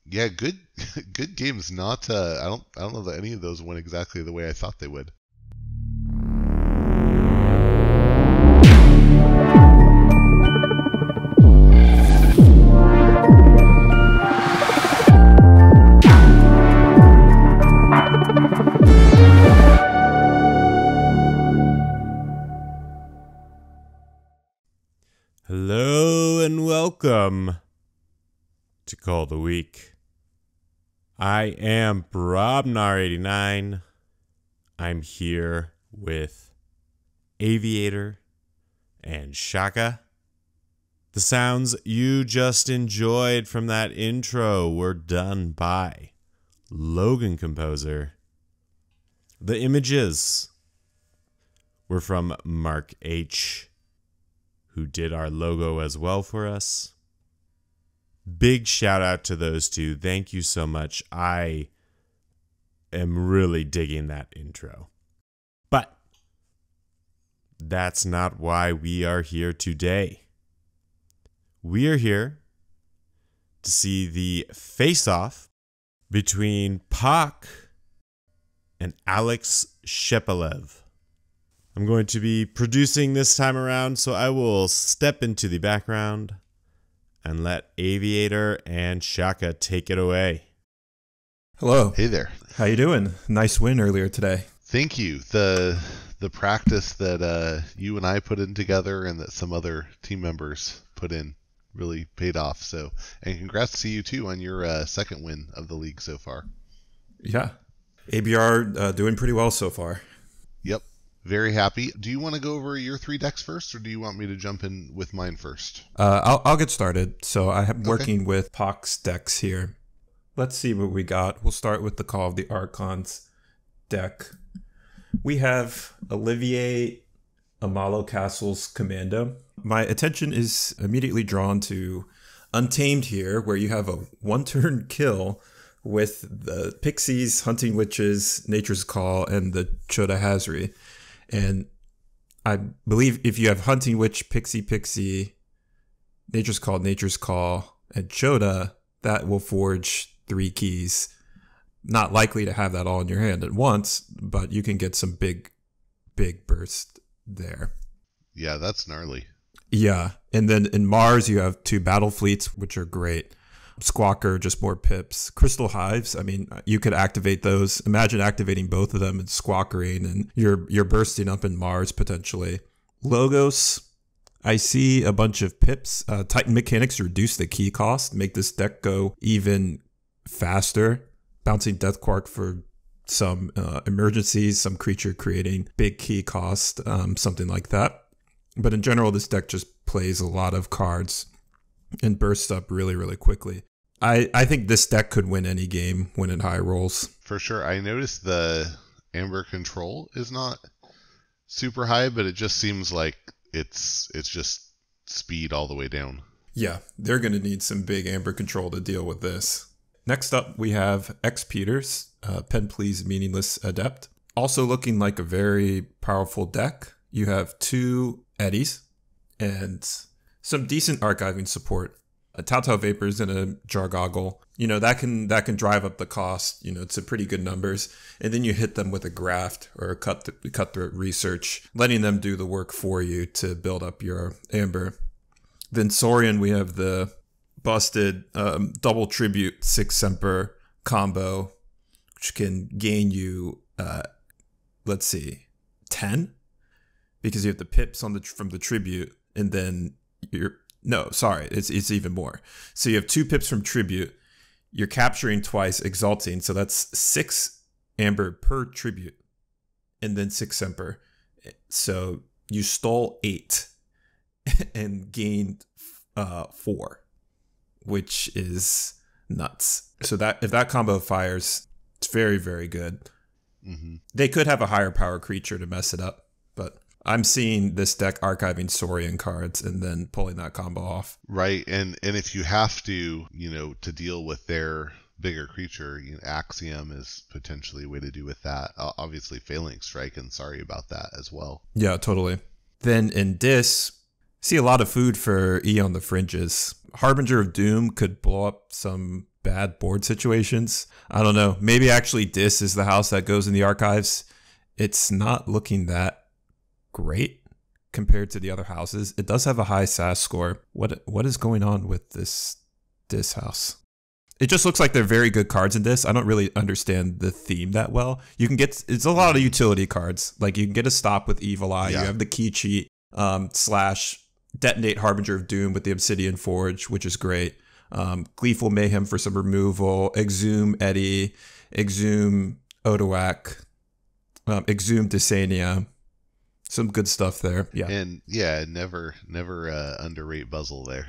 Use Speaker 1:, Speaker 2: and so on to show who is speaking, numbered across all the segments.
Speaker 1: Yeah, good good games. Not I don't know that any of those went exactly the way I thought they would.
Speaker 2: Hello and welcome to Call the Week. I am Brobnar89. I'm here with AV8R and Siaka. The sounds you just enjoyed from that intro were done by Logan Composer. The images were from Mark H., who did our logo as well for us. Big shout out to those two. Thank you so much. I am really digging that intro. But that's not why we are here today. We are here to see the face-off between Pochh and ashepelev. I'm going to be producing this time around, so I will step into the background and let AV8R and Siaka take it away.
Speaker 3: Hello.
Speaker 1: Hey there.
Speaker 3: How you doing? Nice win earlier today.
Speaker 1: Thank you. The practice that you and I put in together and that some other team members put in really paid off. So, and congrats to you too on your second win of the league so far.
Speaker 3: Yeah. ABR doing pretty well so far.
Speaker 1: Yep. Very happy. Do you want to go over your 3 decks first, or do you want me to jump in with mine first?
Speaker 3: I'll get started. So I'm working with Poch's decks here. Let's see what we got. We'll start with the Call of the Archons deck. We have Olivier Amalo Castle's Commando. My attention is immediately drawn to Untamed here, where you have a 1-turn kill with the Pixies, Hunting Witches, Nature's Call, and the Choda Hazri. And I believe if you have Hunting Witch, Pixie, Nature's Call, and Choda, that will forge 3 keys. Not likely to have that all in your hand at once, but you can get some big burst there.
Speaker 1: Yeah, that's gnarly.
Speaker 3: Yeah, and then in Mars, you have 2 battle fleets, which are great. Squawker, just more pips. Crystal Hives, I mean, you could activate those. Imagine activating both of them and squawkering, and you're bursting up in Mars potentially. Logos, I see a bunch of pips. Titan Mechanics reduce the key cost, make this deck go even faster. Bouncing Death Quark for some emergencies, some creature creating big key cost, something like that. But in general, this deck just plays a lot of cards and bursts up really, really quickly. I think this deck could win any game when it high rolls.
Speaker 1: For sure. I noticed the Amber control is not super high, but it just seems like it's just speed all the way down.
Speaker 3: Yeah, they're going to need some big Amber control to deal with this. Next up, we have X Peters, Pen Please Meaningless Adept. Also looking like a very powerful deck. You have 2 Eddies and some decent archiving support. A Tautau Vapors and a Jargoggle. You know, that can drive up the cost, you know, to pretty good numbers. And then you hit them with a Graft or a Cutthroat Research, letting them do the work for you to build up your Amber. Then Saurian, we have the busted double tribute 6 Semper combo, which can gain you, let's see, 10? Because you have the pips on from the tribute, and then it's even more. So you have 2 pips from tribute, you're capturing twice, exalting, so that's 6 Amber per tribute, and then 6 Semper. So you stole 8 and gained 4, which is nuts. So that if that combo fires, it's very, very good.
Speaker 1: Mm-hmm.
Speaker 3: They could have a higher power creature to mess it up, but I'm seeing this deck archiving Saurian cards and then pulling that combo off.
Speaker 1: Right, and if you have to, to deal with their bigger creature, Axiom is potentially a way to do with that. Obviously, Phalanx Strike, and sorry about that as well.
Speaker 3: Yeah, totally. Then in Dis, see a lot of food for Eon the Fringes. Harbinger of Doom could blow up some bad board situations. I don't know. Maybe actually this is the house that goes in the archives. It's not looking that great compared to the other houses. It does have a high SAS score. What is going on with this house? It just looks like they're very good cards in this. I don't really understand the theme that well. You can get, it's a lot of utility cards. Like you can get a stop with Evil Eye. Yeah. You have the key cheat, / detonate Harbinger of Doom with the Obsidian Forge, which is great. Gleeful Mayhem for some removal. Exhume Eddie. Exhume Odoak. Exhume Dysania. Some good stuff there. Yeah.
Speaker 1: And yeah, never underrate Buzzle there.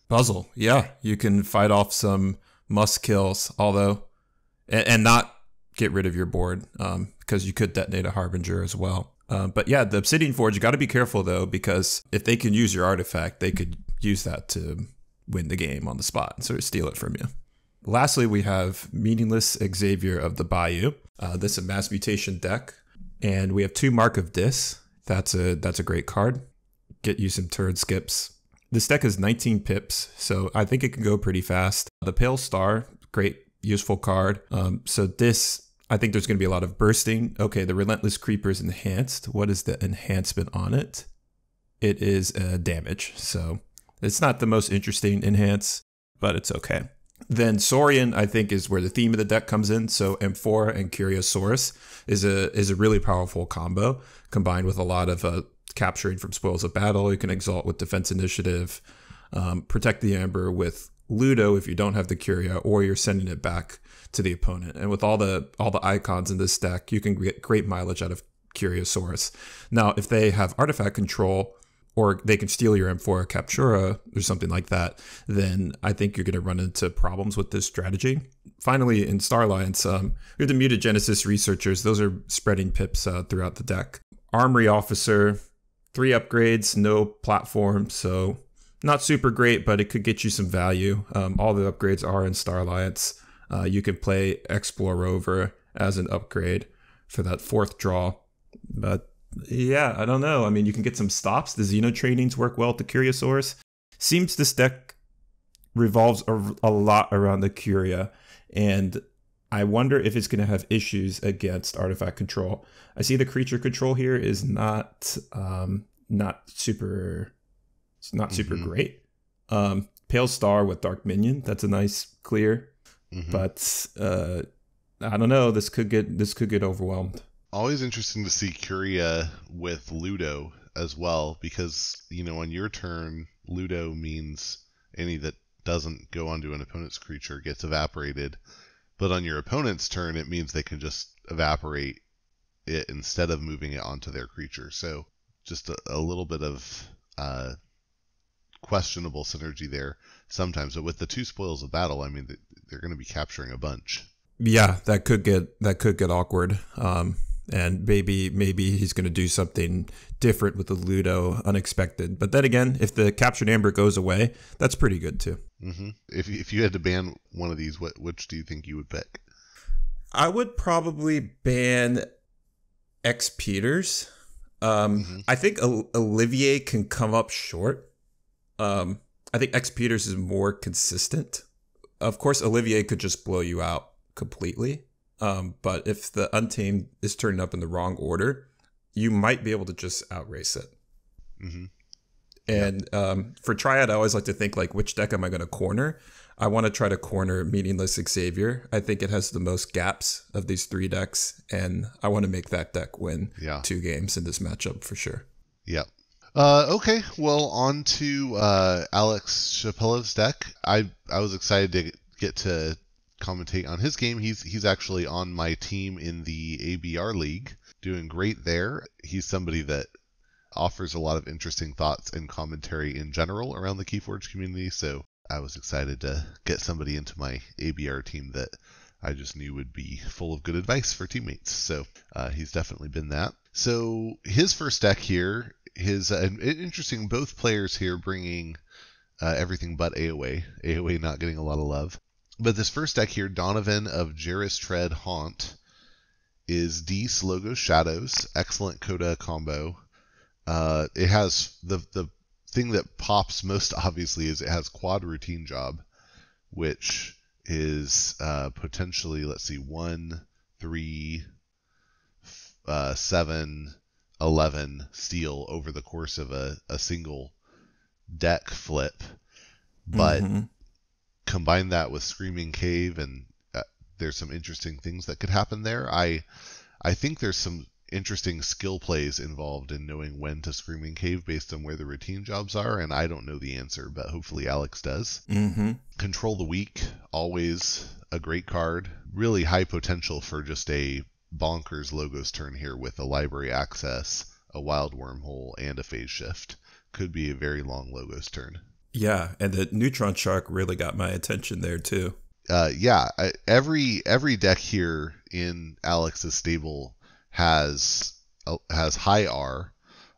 Speaker 3: Buzzle, yeah. You can fight off some must kills, although, and not get rid of your board, because you could detonate a Harbinger as well. But yeah, the Obsidian Forge, you got to be careful though, because if they can use your artifact, they could use that to win the game on the spot and sort of steal it from you. Lastly, we have Meaningless Xavier of the Bayou. This is a mass mutation deck, and we have 2 Mark of Dis. That's a great card. Get you some turn skips. This deck is 19 pips, so I think it can go pretty fast. The Pale Star, great, useful card. So this, I think there's going to be a lot of bursting. Okay, the Relentless Creeper is enhanced. What is the enhancement on it? It is damage, so it's not the most interesting enhance, but it's okay. Then Saurian, I think, is where the theme of the deck comes in. So Amphora and Curiosaurus is a really powerful combo, combined with a lot of capturing from Spoils of Battle. You can Exalt with Defense Initiative, protect the Amber with Ludo if you don't have the Curia, or you're sending it back to the opponent. And with all the icons in this deck, you can get great mileage out of Curiosaurus. Now, if they have artifact control, or they can steal your Amphora Captura or something like that, then I think you're going to run into problems with this strategy. Finally, in Star Alliance, we have the Mutagenesis Researchers. Those are spreading pips throughout the deck. Armory Officer, 3 upgrades, no platform, so not super great, but it could get you some value. All the upgrades are in Star Alliance. You can play Explore Rover as an upgrade for that 4th draw, but yeah, I don't know. I mean, you can get some stops. The Xeno trainings work well with the Curiosaurus. Seems this deck revolves a lot around the Curia, and I wonder if it's going to have issues against artifact control. I see the creature control here is not super great. Pale Star with Dark Minion, that's a nice clear, but I don't know. This could get overwhelmed.
Speaker 1: Always interesting to see Curia with Ludo as well, because, you know, on your turn, Ludo means any that doesn't go onto an opponent's creature gets evaporated. But on your opponent's turn, it means they can just evaporate it instead of moving it onto their creature. So just a little bit of questionable synergy there sometimes. But with the 2 Spoils of Battle, I mean, they're going to be capturing a bunch.
Speaker 3: Yeah, that could get awkward. And maybe he's going to do something different with the Ludo, unexpected. But then again, if the Captured Amber goes away, that's pretty good too.
Speaker 1: If you had to ban one of these, which do you think you would pick?
Speaker 3: I would probably ban X Peters. I think Olivier can come up short. I think X Peters is more consistent. Of course, Olivier could just blow you out completely. But if the Untamed is turning up in the wrong order, you might be able to just outrace it. And for Triad, I always like to think, like, which deck am I going to corner? I want to try to corner Meaningless Xavier. I think it has the most gaps of these 3 decks, and I want to make that deck win 2 games in this matchup for sure.
Speaker 1: Yep. Okay, well, on to Alex Shapelev's deck. I was excited to get to commentate on his game. He's actually on my team in the ABR League, doing great there. He's somebody that offers a lot of interesting thoughts and commentary in general around the Keyforge community, so I was excited to get somebody into my ABR team that I just knew would be full of good advice for teammates. So he's definitely been that. So his first deck here, interesting, both players here bringing everything but AOA. AOA not getting a lot of love. But this first deck here, Donovan of Jarris Tread Haunt, is Dees Logos Shadows, excellent Coda combo. It has the thing that pops most obviously is it has quad routine job, which is potentially, let's see, 1, 3, 7, 11 steel over the course of a single deck flip. But combine that with Screaming Cave, and there's some interesting things that could happen there. I think there's some interesting skill plays involved in knowing when to Screaming Cave based on where the routine jobs are, and I don't know the answer, but hopefully Alex does. Control the Weak, always a great card. Really high potential for just a bonkers Logos turn here with a library access, a wild wormhole, and a phase shift. Could be a very long Logos turn.
Speaker 3: Yeah, and the Neutron Shark really got my attention there too.
Speaker 1: Every deck here in Alex's stable has high R,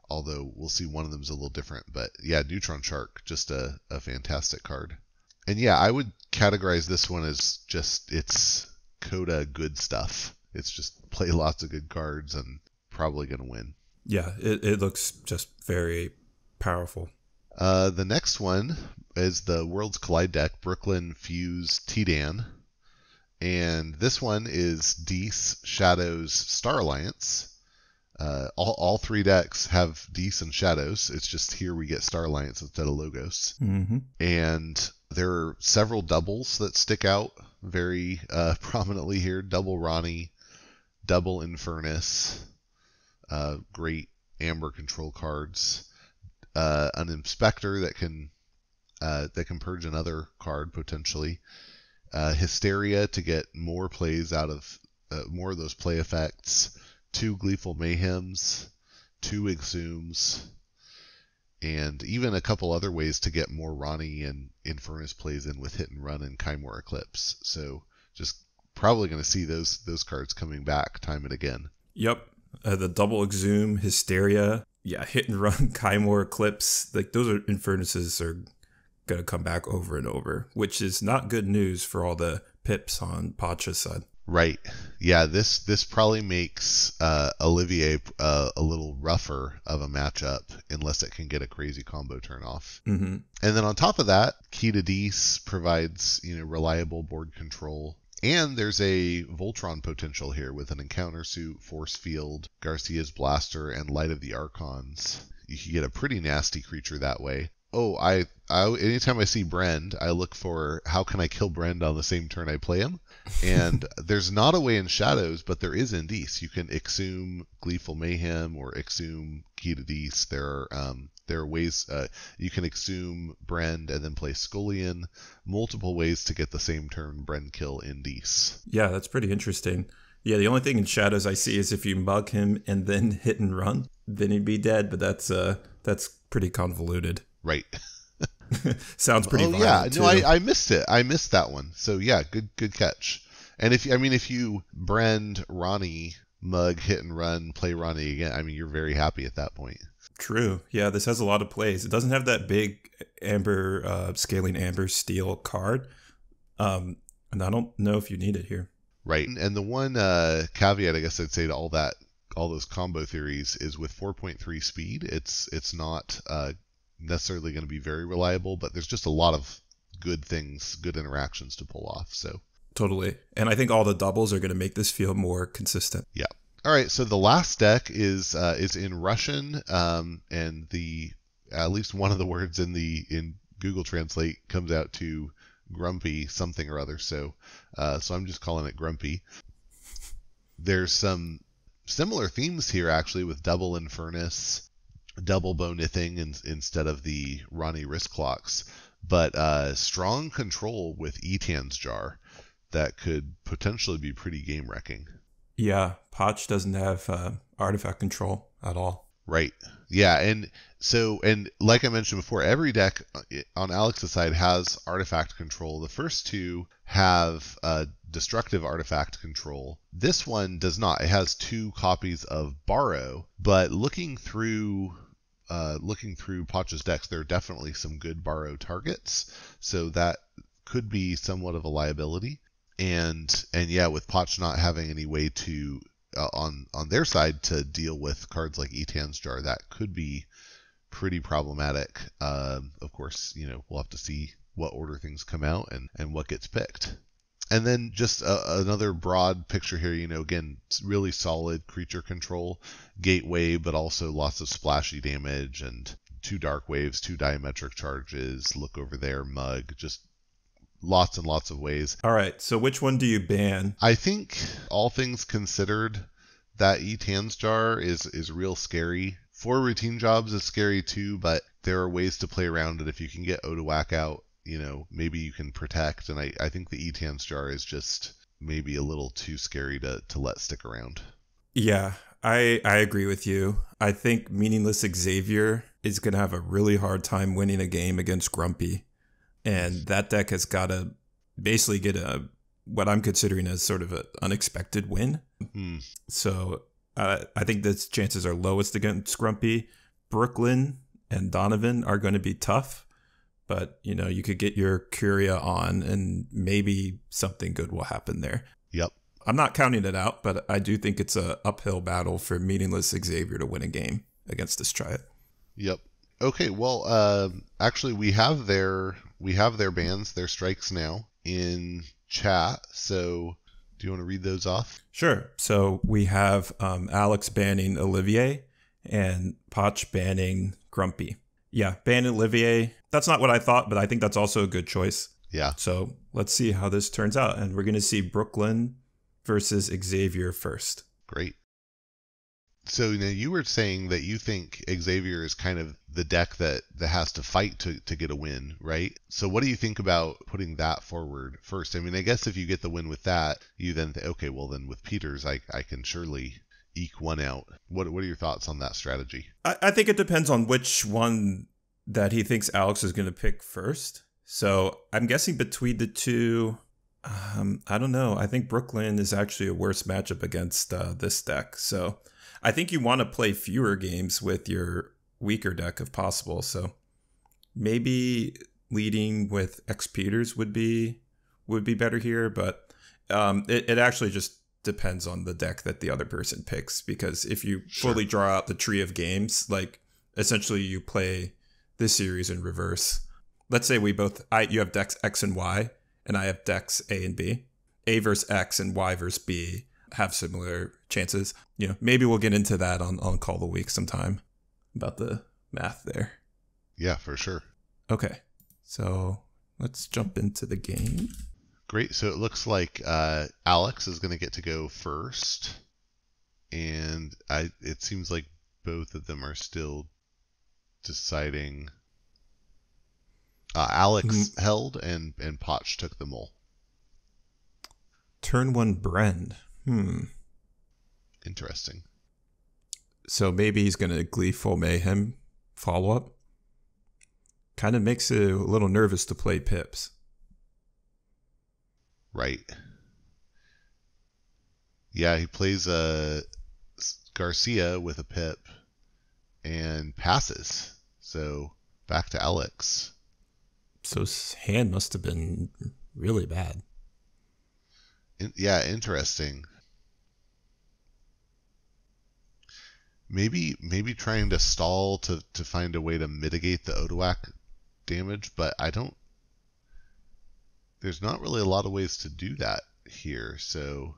Speaker 1: although we'll see one of them is a little different. But yeah, Neutron Shark, just a fantastic card. And yeah, I would categorize this one as just, it's Coda good stuff. It's just play lots of good cards and probably going to win.
Speaker 3: Yeah, it looks just very powerful.
Speaker 1: The next one is the Worlds Collide deck, Brooklyn Fuse Tidan. And this one is Dees, Shadows, Star Alliance. All three decks have Dees and Shadows. It's just here we get Star Alliance instead of Logos. And there are several doubles that stick out very prominently here. Double Ronnie, double Infernus, great Amber control cards. An Inspector that can purge another card potentially. Hysteria to get more plays out of more of those play effects. 2 Gleeful Mayhems, 2 Exhumes, and even a couple other ways to get more Ronnie and Infernus plays in with Hit and Run and Chimera Eclipse. So just probably going to see those cards coming back time and again.
Speaker 3: Yep, the double Exhume, Hysteria, yeah, Hit and Run, Chimera Eclipse, like those are Infernuses are going to come back over and over, which is not good news for all the pips on Pochh's side.
Speaker 1: Right. Yeah, this probably makes Olivier a little rougher of a matchup unless it can get a crazy combo turn off. And then on top of that, Key to Dees provides reliable board control. And there's a Voltron potential here with an Encounter Suit, Force Field, Garcia's Blaster, and Light of the Archons. You can get a pretty nasty creature that way. Oh, I anytime I see Brend, I look for how can I kill Brend on the same turn I play him. And there's not a way in Shadows, but there is in Dees. You can Exhume Gleeful Mayhem or Exhume Key to Dees. There are ways you can Exhume Brend and then play Scullion. Multiple ways to get the same turn Brend kill in Dees.
Speaker 3: Yeah, that's pretty interesting. Yeah, the only thing in Shadows I see is if you mug him and then hit and run, then he'd be dead. But that's pretty convoluted.
Speaker 1: Right.
Speaker 3: Sounds pretty violent,
Speaker 1: yeah,
Speaker 3: too.
Speaker 1: no, I missed it. I missed that one. So yeah, good catch. And if you Brend, Ronnie, mug, hit and run, play Ronnie again, you're very happy at that point.
Speaker 3: True. Yeah, this has a lot of plays. It doesn't have that big Amber scaling Amber Steel card. And I don't know if you need it here.
Speaker 1: Right. And the one caveat I guess I'd say to all those combo theories is with 4.3 speed, it's not necessarily going to be very reliable, but there's just a lot of good interactions to pull off. So
Speaker 3: totally. And I think all the doubles are going to make this feel more consistent.
Speaker 1: Yeah. All right. So the last deck is in Russian, and at least one of the words in Google Translate comes out to grumpy something or other. So I'm just calling it grumpy. There's some similar themes here actually with double Infernus, double Bonithing instead of the Ronnie wrist clocks, but strong control with Etan's Jar that could potentially be pretty game wrecking.
Speaker 3: Yeah, Pochh doesn't have artifact control at all.
Speaker 1: Right. Yeah, and like I mentioned before, every deck on Alex's side has artifact control. The first two have destructive artifact control. This one does not. It has 2 copies of Borrow, but looking through Pochh's decks, there are definitely some good Borrow targets, so that could be somewhat of a liability. And yeah, with Pochh not having any way to on their side to deal with cards like Etan's Jar, that could be pretty problematic. Of course, we'll have to see what order things come out and what gets picked. And then just another broad picture here, again, really solid creature control, gateway, but also lots of splashy damage and 2 dark waves, 2 diametric charges, look over there, mug, just lots and lots of ways.
Speaker 3: All right, so which one do you ban?
Speaker 1: I think, all things considered, that E-Tans jar is real scary. 4 routine jobs is scary too, but there are ways to play around it. If you can get Odawak out, maybe you can protect. And I think the E-Tans jar is just maybe a little too scary to let stick around.
Speaker 3: Yeah, I agree with you. I think Meaningless Xavier is going to have a really hard time winning a game against Grumpy. And that deck has got to basically get what I'm considering as sort of an unexpected win.
Speaker 1: Mm.
Speaker 3: So I think the chances are lowest against Grumpy. Brooklyn and Donovan are going to be tough. But, you could get your Curia on and maybe something good will happen there.
Speaker 1: Yep.
Speaker 3: I'm not counting it out, but I do think it's an uphill battle for Meaningless Xavier to win a game against this Triad.
Speaker 1: Yep. Okay, well, actually, we have their bans, their strikes now in chat. So, do you want to read those off?
Speaker 3: Sure. So we have Alex banning Olivier and Pochh banning Grumpy. Yeah, banning Olivier. That's not what I thought, but I think that's also a good choice.
Speaker 1: Yeah.
Speaker 3: So let's see how this turns out, and we're going to see Brooklyn versus Xavier first.
Speaker 1: Great. So now you were saying that you think Xavier is kind of the deck that has to fight to get a win, right? So what do you think about putting that forward first? I mean, I guess if you get the win with that, you then think, okay, well then with Peters, I can surely eke one out. What are your thoughts on that strategy?
Speaker 3: I think it depends on which one that he thinks Alex is going to pick first. So I'm guessing between the two, I don't know. I think Brooklyn is actually a worse matchup against this deck. So I think you want to play fewer games with your weaker deck if possible. So maybe leading with X Peters would be better here, but it actually just depends on the deck that the other person picks, because if you fully draw out the tree of games, like essentially you play this series in reverse. Let's say you have decks X and Y, and I have decks A and B. A versus X and Y versus B have similar chances. Maybe we'll get into that on Call of the Week sometime about the math there.
Speaker 1: Yeah, for sure.
Speaker 3: Okay, so let's jump into the game.
Speaker 1: Great. So it looks like Alex is going to get to go first, and it seems like both of them are still deciding. Alex held and Pochh took the mole.
Speaker 3: Turn 1 Bren.
Speaker 1: Interesting.
Speaker 3: So maybe he's going to Gleeful Mayhem follow up. Kind of makes it a little nervous to play Pips.
Speaker 1: Right. Yeah, he plays Garcia with a Pip and passes. So back to Alex.
Speaker 3: So his hand must have been really bad.
Speaker 1: Yeah, interesting. Maybe trying to stall to find a way to mitigate the Odawak damage, but there's not really a lot of ways to do that here, so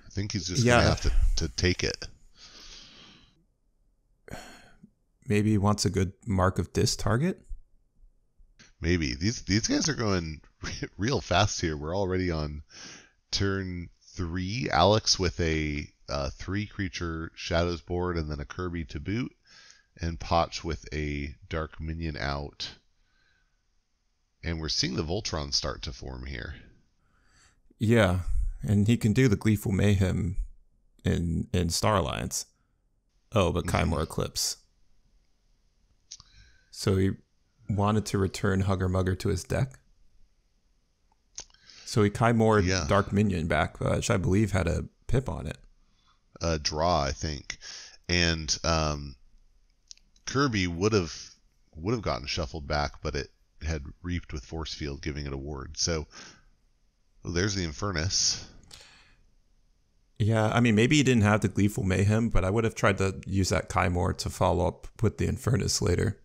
Speaker 1: I think he's just gonna have to take it.
Speaker 3: Maybe he wants a good mark of this target.
Speaker 1: Maybe these guys are going real fast here. We're already on turn 3. Alex with a 3 creature Shadows board and then a Kirby to boot, and Pochh with a Dark Minion out. And we're seeing the Voltron start to form here.
Speaker 3: Yeah, and he can do the Gleeful Mayhem in Star Alliance. Oh, but Kymor Eclipse. So he wanted to return Hugger Mugger to his deck. So he Kymor'd Dark Minion back, which I believe had a Pip on it.
Speaker 1: A draw, I think. And Kirby would have gotten shuffled back, but it had reaped with Force Field, giving it a ward. So there's the Infernus.
Speaker 3: Yeah, I mean, maybe he didn't have the Gleeful Mayhem, but I would have tried to use that Kymor to follow up with the Infernus later.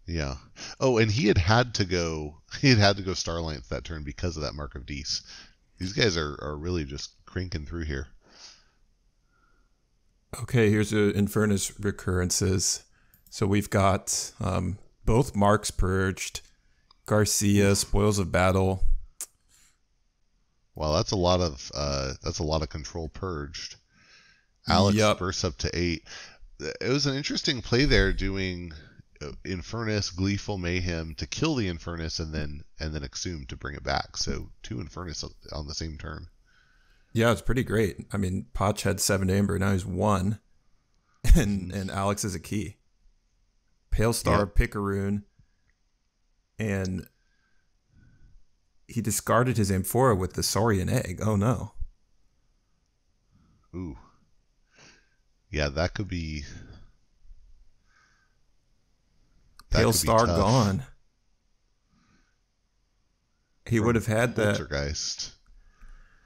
Speaker 1: Yeah. Oh, and he had to go Starlights that turn because of that Mark of Dees. These guys are really just cranking through here.
Speaker 3: Okay, here's the Infernus recurrences. So we've got both marks purged, Garcia, Spoils of Battle.
Speaker 1: Wow, that's a lot of control purged. Alex
Speaker 3: Yup.
Speaker 1: bursts up to 8. It was an interesting play there, doing Infernus, Gleeful Mayhem to kill the Infernus, and then Exhume to bring it back. So 2 Infernus on the same turn.
Speaker 3: Yeah, it's pretty great. I mean, Pochh had 7 Amber, now he's 1, and Alex is a key. Pale Star,
Speaker 1: Yep.
Speaker 3: Picaroon, and he discarded his Amphora with the Saurian Egg. Oh no.
Speaker 1: Ooh. Yeah, that could be.
Speaker 3: Pale Star
Speaker 1: tough.
Speaker 3: gone. He would have had that.
Speaker 1: Poltergeist.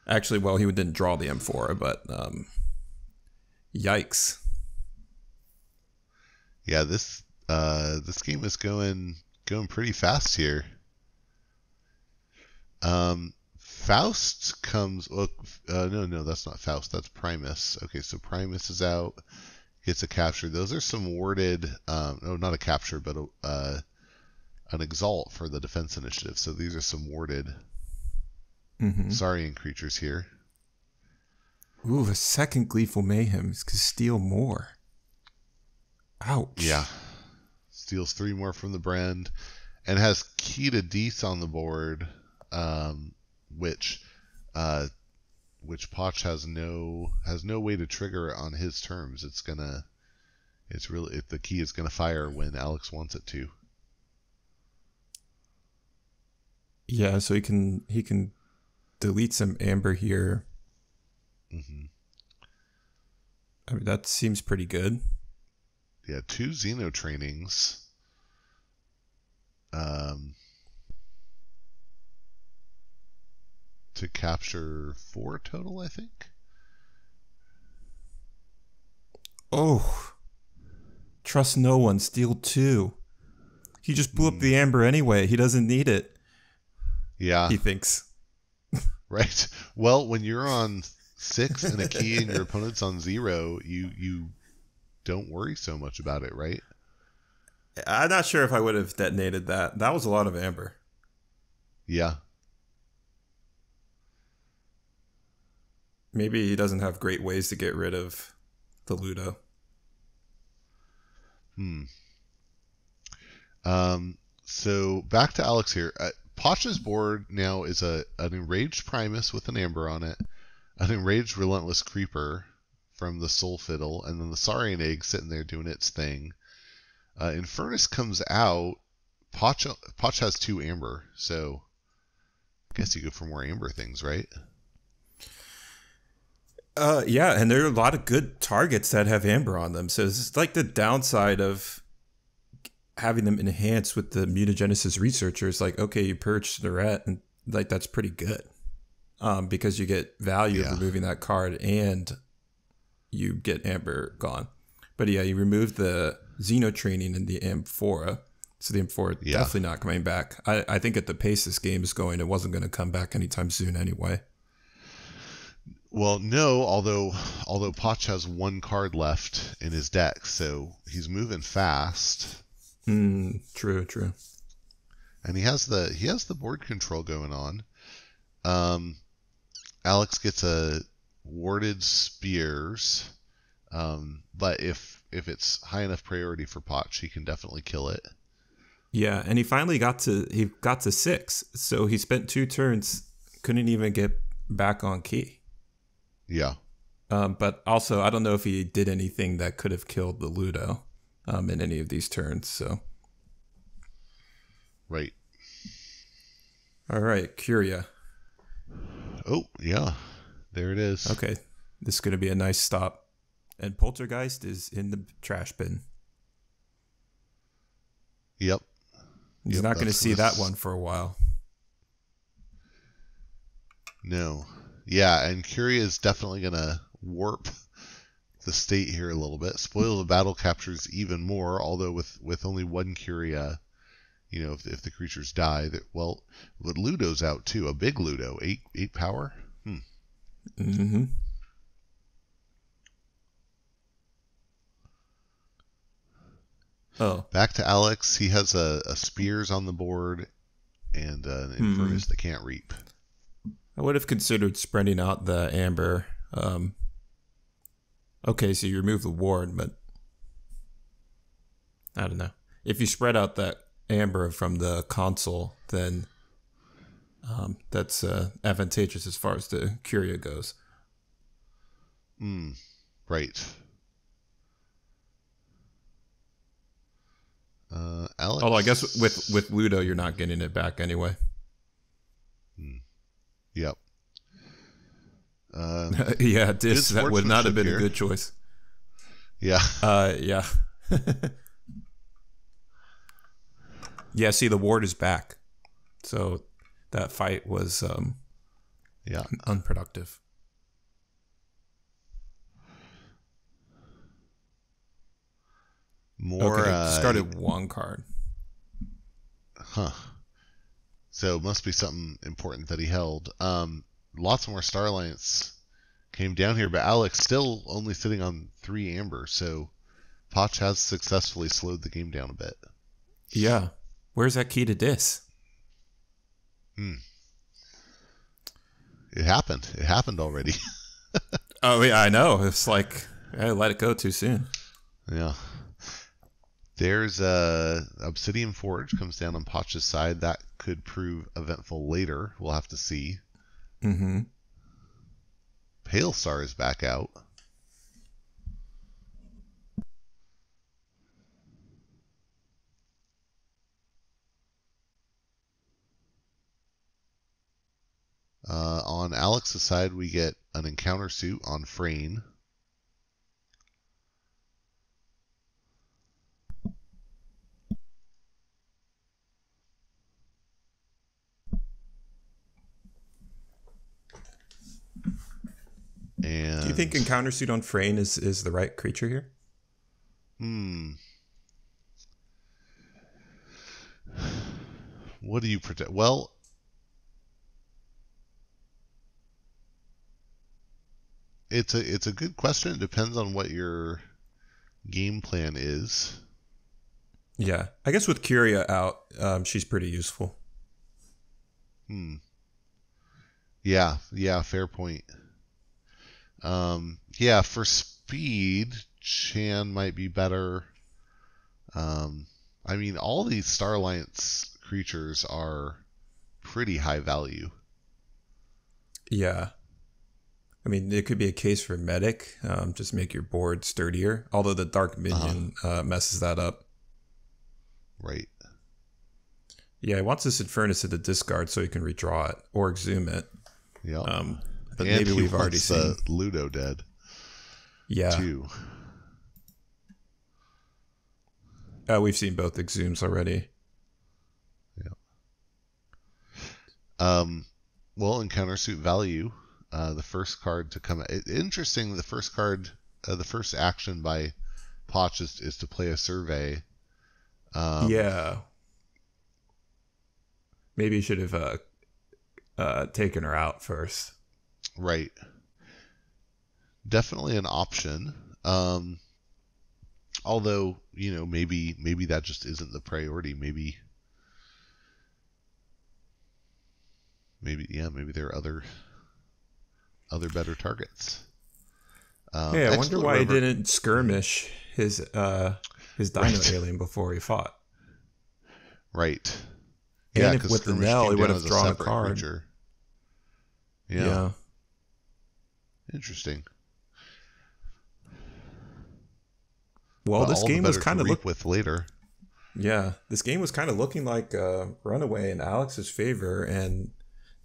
Speaker 3: Actually, well, he didn't draw the Amphora, but yikes.
Speaker 1: Yeah, this game is going pretty fast here. Faust comes. Well, no, that's not Faust. That's Primus. Okay, so Primus is out. Gets a capture. Those are some warded. No, not a capture, but an exalt for the defense initiative. So these are some warded Saurian creatures here.
Speaker 3: Ooh, a second Gleeful Mayhem could steal more. Ouch.
Speaker 1: Yeah. Steals 3 more from the Brand, and has Key to Death on the board, which Pochh has no way to trigger it on his terms. The key is gonna fire when Alex wants it to.
Speaker 3: Yeah, so he can delete some Amber here. I mean, that seems pretty good.
Speaker 1: Yeah, 2 Xeno trainings. To capture 4 total, I think.
Speaker 3: Oh, trust no one. Steal 2. He just blew up the Amber anyway. He doesn't need it.
Speaker 1: Yeah.
Speaker 3: He thinks.
Speaker 1: Right. Well, when you're on 6 and a key and your opponent's on 0, you don't worry so much about it, right?
Speaker 3: I'm not sure if I would have detonated that. That was a lot of Amber.
Speaker 1: Yeah.
Speaker 3: Maybe he doesn't have great ways to get rid of the Ludo.
Speaker 1: So back to Alex here. Pochh's board now is an enraged Primus with an Amber on it, an enraged Relentless Creeper from the Soul Fiddle, and then the Saurian Egg sitting there doing its thing. Infernus comes out. Pochh has 2 Amber, so I guess you go for more Amber things, right?
Speaker 3: Yeah, and there are a lot of good targets that have Amber on them. So it's like the downside of having them enhanced with the mutagenesis researchers. Like, okay, you purge the ret, and like that's pretty good, because you get value of removing that card and you get Amber gone. But yeah, you remove the Xeno training and the Amphora, so the Amphora definitely not coming back. I think at the pace this game is going, it wasn't going to come back anytime soon anyway.
Speaker 1: Well, no, although Pochh has 1 card left in his deck, so he's moving fast.
Speaker 3: True.
Speaker 1: And he has the board control going on. Alex gets a warded Spears, but if it's high enough priority for Pochh, he can definitely kill it.
Speaker 3: Yeah, and he finally got to 6, so he spent 2 turns, couldn't even get back on key.
Speaker 1: Yeah.
Speaker 3: But also, I don't know if he did anything that could have killed the Ludo in any of these turns. So,
Speaker 1: right.
Speaker 3: All right, Curia.
Speaker 1: Oh, yeah. There it is.
Speaker 3: Okay, this is going to be a nice stop. And Poltergeist is in the trash bin.
Speaker 1: Yep.
Speaker 3: He's not going to see that one for a while.
Speaker 1: No. Yeah, and Curia is definitely going to warp the state here a little bit. Spoil the Battle captures even more, although with only 1 Curia, if the creatures die, but Ludo's out too. A big Ludo, 8 power.
Speaker 3: Mm-hmm. Oh.
Speaker 1: Back to Alex. He has a Spears on the board and an Infernus that can't reap.
Speaker 3: I would have considered spreading out the Amber. Okay, so you remove the ward, but I don't know. If you spread out that Amber from the console, then that's advantageous as far as the Curia goes.
Speaker 1: Right. Alex.
Speaker 3: Although I guess with Ludo, you're not getting it back anyway.
Speaker 1: Yep.
Speaker 3: Yeah, that would not have been a good choice.
Speaker 1: Yeah.
Speaker 3: Yeah. Yeah, see, the ward is back. So that fight was unproductive.
Speaker 1: More.
Speaker 3: Okay, started one card.
Speaker 1: Huh. So it must be something important that he held. Lots more Star Alliance came down here, but Alex still only sitting on 3 Amber, so Pochh has successfully slowed the game down a bit.
Speaker 3: Yeah. Where's that key to dis?
Speaker 1: It happened. It happened already.
Speaker 3: Oh, yeah, I know. It's like, I let it go too soon.
Speaker 1: Yeah. There's Obsidian Forge comes down on Poch's side. That could prove eventful later. We'll have to see.
Speaker 3: Mm-hmm.
Speaker 1: Pale Star is back out. On Alex's side, we get an encounter suit on Frayne. And
Speaker 3: do you think encounter suit on Frayne is the right creature here?
Speaker 1: What do you protect? Well, it's a good question. It depends on what your game plan is.
Speaker 3: Yeah, I guess with Curia out, she's pretty useful.
Speaker 1: Yeah, fair point. Yeah, for speed, Chan might be better. I mean, all these Star Alliance creatures are pretty high value.
Speaker 3: Yeah. I mean, it could be a case for Medic, just make your board sturdier, although the Dark Minion messes that up.
Speaker 1: Right.
Speaker 3: Yeah, he wants this Infernus at the discard so he can redraw it or exhume it.
Speaker 1: Yeah.
Speaker 3: But
Speaker 1: and
Speaker 3: maybe we've already seen
Speaker 1: Ludo dead.
Speaker 3: Yeah.
Speaker 1: Too.
Speaker 3: We've seen both exhumes already.
Speaker 1: Yeah. Well, encounter suit value. The first card to come. Interesting. The first card, the first action by Pochh is to play a survey.
Speaker 3: Yeah. Maybe you should have taken her out first.
Speaker 1: Right. Definitely an option. Although, maybe that just isn't the priority. Maybe there are other better targets.
Speaker 3: I wonder why he didn't skirmish his Dino Alien before he fought.
Speaker 1: Right.
Speaker 3: And if with the Nell, he would have drawn a card.
Speaker 1: Creature. Yeah. Interesting.
Speaker 3: Well, this game was kind of
Speaker 1: with later.
Speaker 3: Yeah, this game was kind of looking like a runaway in Alex's favor, and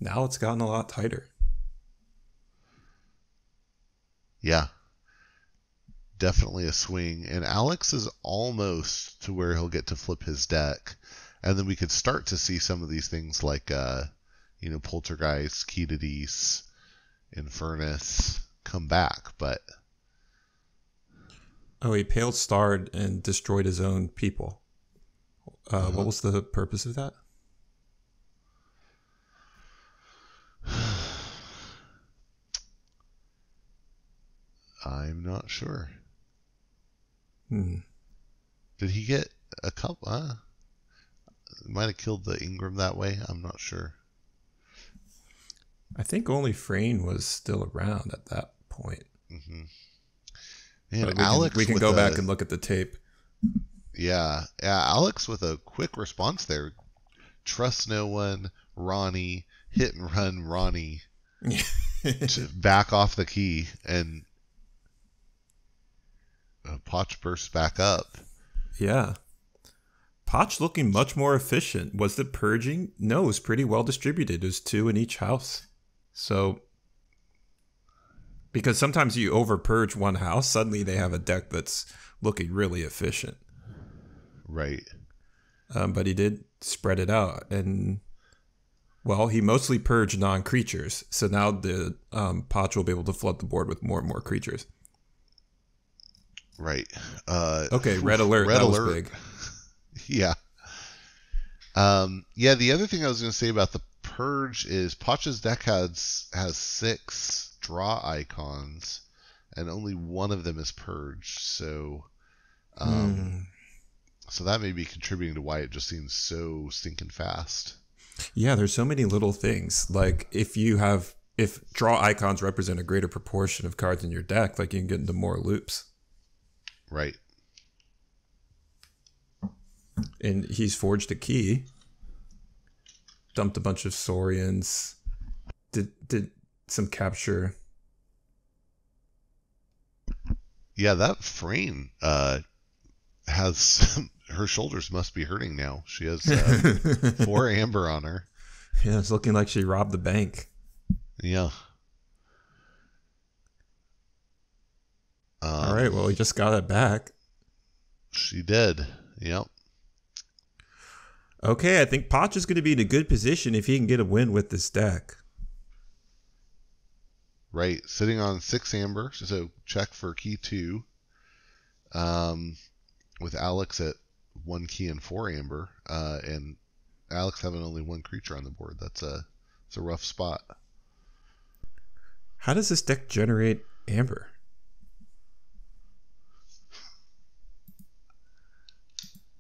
Speaker 3: now it's gotten a lot tighter.
Speaker 1: Yeah. Definitely a swing. And Alex is almost to where he'll get to flip his deck. And then we could start to see some of these things like, Poltergeist, Key to Dis, Infernus come back. But
Speaker 3: oh, he pale starred and destroyed his own people. What was the purpose of that?
Speaker 1: I'm not sure.
Speaker 3: Hmm.
Speaker 1: Did he get a couple? Might have killed the Ingram that way. I'm not sure.
Speaker 3: I think only Frayne was still around at that point.
Speaker 1: Mm-hmm. And
Speaker 3: But
Speaker 1: Alex,
Speaker 3: we can go back and look at the tape.
Speaker 1: Yeah, Alex with a quick response there. Trust no one, Ronnie, hit and run Ronnie to back off the key, and Pochh bursts back up.
Speaker 3: Yeah. Pochh looking much more efficient. Was the purging? No, it was pretty well distributed. It was 2 in each house. So, because sometimes you over purge one house, suddenly they have a deck that's looking really efficient.
Speaker 1: Right.
Speaker 3: But he did spread it out. And, well, he mostly purged non-creatures. So now the Pochh will be able to flood the board with more and more creatures.
Speaker 1: Right.
Speaker 3: Okay, red alert.
Speaker 1: Red
Speaker 3: that
Speaker 1: alert.
Speaker 3: was big.
Speaker 1: Yeah. Yeah, the other thing I was going to say about the purge is Poch's deck has 6 draw icons, and only one of them is purged. So, so that may be contributing to why it just seems so stinking fast.
Speaker 3: Yeah, there's so many little things. Like if draw icons represent a greater proportion of cards in your deck, like you can get into more loops.
Speaker 1: Right.
Speaker 3: And he's forged a key, dumped a bunch of Saurians, did some capture.
Speaker 1: Yeah, that Frayne has her shoulders must be hurting now. She has 4 amber on her.
Speaker 3: Yeah, it's looking like she robbed the bank.
Speaker 1: Yeah.
Speaker 3: All right, well, we just got it back.
Speaker 1: She did. Yep.
Speaker 3: Okay, I think Pochh is going to be in a good position if he can get a win with this deck.
Speaker 1: Right, sitting on 6 amber, so check for key 2. With Alex at 1 key and 4 amber, and Alex having only 1 creature on the board. It's a rough spot.
Speaker 3: How does this deck generate amber?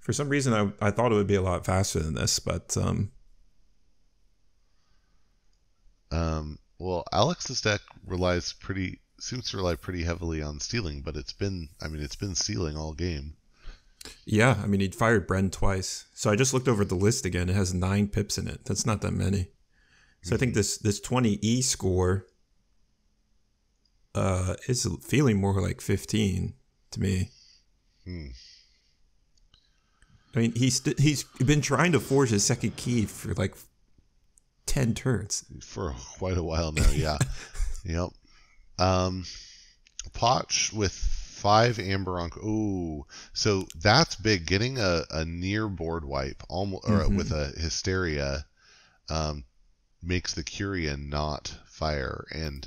Speaker 3: For some reason, I thought it would be a lot faster than this, but
Speaker 1: well, Alex's deck seems to rely pretty heavily on stealing, but it's been stealing all game.
Speaker 3: Yeah, I mean, he fired Bren twice. So I just looked over the list again. It has 9 pips in it. That's not that many. So I think this 20E score is feeling more like 15 to me. I mean, he's been trying to forge his second key for like 10 turns.
Speaker 1: For quite a while now, yeah. Yep. Pochh with 5 amber on. Ooh, so that's big. Getting a near board wipe, almost, or with a hysteria, makes the Curia not fire. And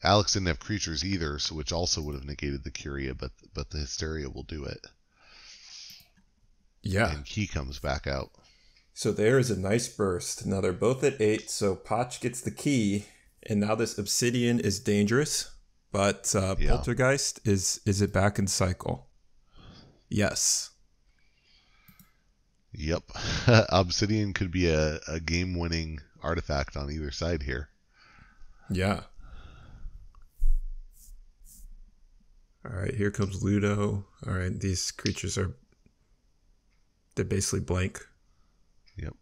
Speaker 1: Alex didn't have creatures either, so which also would have negated the Curia, but the hysteria will do it.
Speaker 3: Yeah.
Speaker 1: And key comes back out.
Speaker 3: So there is a nice burst. Now they're both at 8, so Pochh gets the key, and now this Obsidian is dangerous. But Poltergeist, is it back in cycle? Yes.
Speaker 1: Yep. Obsidian could be a game-winning artifact on either side here.
Speaker 3: Yeah. All right, here comes Ludo. All right, these creatures they're basically blank.
Speaker 1: Yep.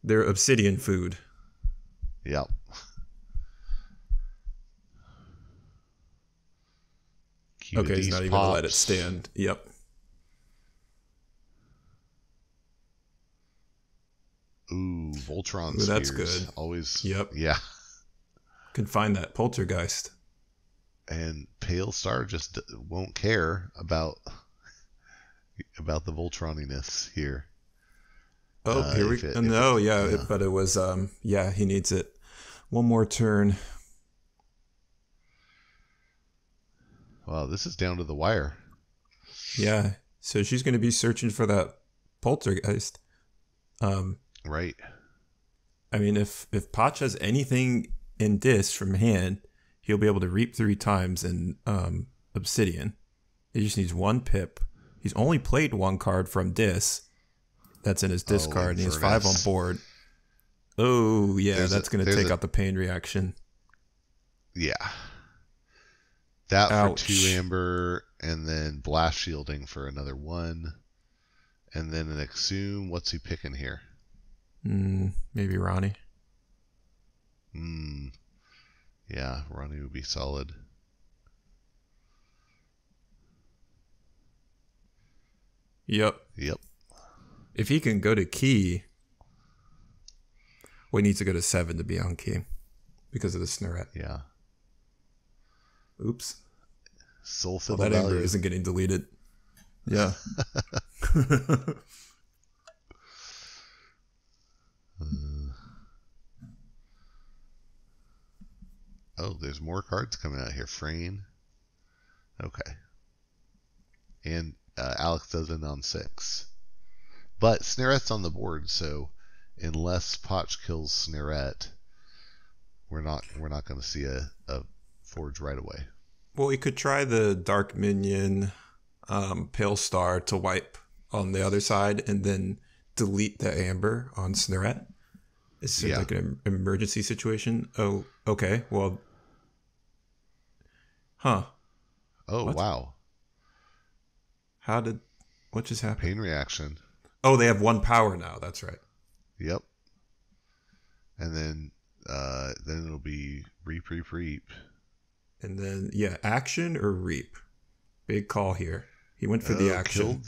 Speaker 3: They're obsidian food.
Speaker 1: Yep.
Speaker 3: Okay, he's not even going to let it stand. Yep.
Speaker 1: Ooh, Voltron
Speaker 3: Ooh, that's
Speaker 1: spheres.
Speaker 3: good.
Speaker 1: Always.
Speaker 3: Yep.
Speaker 1: Yeah.
Speaker 3: Can find that Poltergeist.
Speaker 1: And Pale Star just won't care about the Voltroniness here.
Speaker 3: Oh, here we go. No, yeah, but it was, he needs it. One more turn.
Speaker 1: Wow, this is down to the wire.
Speaker 3: Yeah, so she's going to be searching for that poltergeist.
Speaker 1: Right.
Speaker 3: I mean, if Pochh has anything in Dis from hand, he'll be able to reap 3 times in Obsidian. He just needs 1 pip. He's only played 1 card from Dis. That's in his discard, and he has 5 on board. Oh, yeah, that's going to take out the pain reaction.
Speaker 1: Yeah. That
Speaker 3: Ouch.
Speaker 1: for 2 amber, and then blast shielding for another 1. And then an exhume. What's he picking here?
Speaker 3: Maybe Ronnie.
Speaker 1: Yeah, Ronnie would be solid.
Speaker 3: Yep. If he can go to key, we need to go to 7 to be on key because of the Snurret.
Speaker 1: Yeah.
Speaker 3: Oops.
Speaker 1: Soul fiddle
Speaker 3: that
Speaker 1: value.
Speaker 3: amber isn't getting deleted. Yeah.
Speaker 1: Oh, there's more cards coming out here. Frayne. Okay. And Alex does it on 6. But Snaret's on the board, so unless Pochh kills Snarret, we're not going to see a forge right away.
Speaker 3: Well, we could try the Dark Minion Pale Star to wipe on the other side and then delete the amber on Snarret. It's like an emergency situation. Oh, okay. Well, huh.
Speaker 1: Oh,
Speaker 3: what?
Speaker 1: Wow.
Speaker 3: What just happened?
Speaker 1: Pain reaction.
Speaker 3: Oh, they have 1 power now. That's right.
Speaker 1: Yep. And then it'll be reap.
Speaker 3: And then, action or reap. Big call here. He went for the action.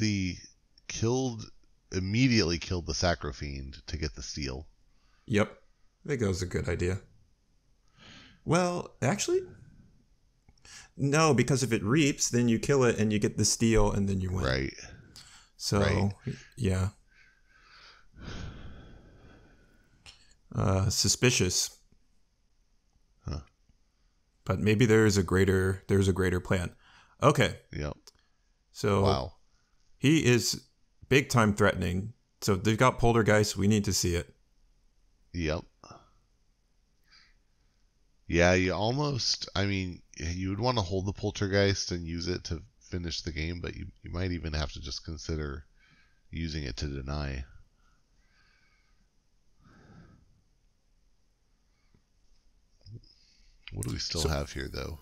Speaker 1: Immediately killed the Sacrofiend to get the steal.
Speaker 3: Yep. I think that was a good idea. Well, actually, no, because if it reaps, then you kill it and you get the steal and then you win.
Speaker 1: Right.
Speaker 3: So, yeah. Suspicious.
Speaker 1: Huh.
Speaker 3: But maybe there's a greater plan. Okay.
Speaker 1: Yep.
Speaker 3: So
Speaker 1: wow.
Speaker 3: He is big time threatening. So they've got Poltergeist. We need to see it.
Speaker 1: Yep. Yeah, you would want to hold the Poltergeist and use it to finish the game, but you might even have to just consider using it to deny. What do we still have here, though?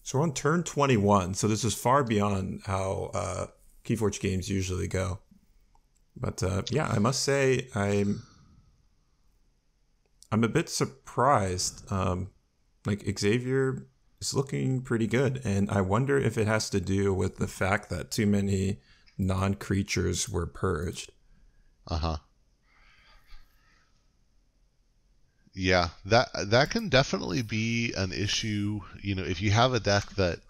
Speaker 3: So we're on turn 21, so this is far beyond how Keyforge games usually go. But I must say I'm a bit surprised. Xavier is looking pretty good, and I wonder if it has to do with the fact that too many non-creatures were purged.
Speaker 1: Uh-huh. Yeah, that can definitely be an issue. If you have a deck that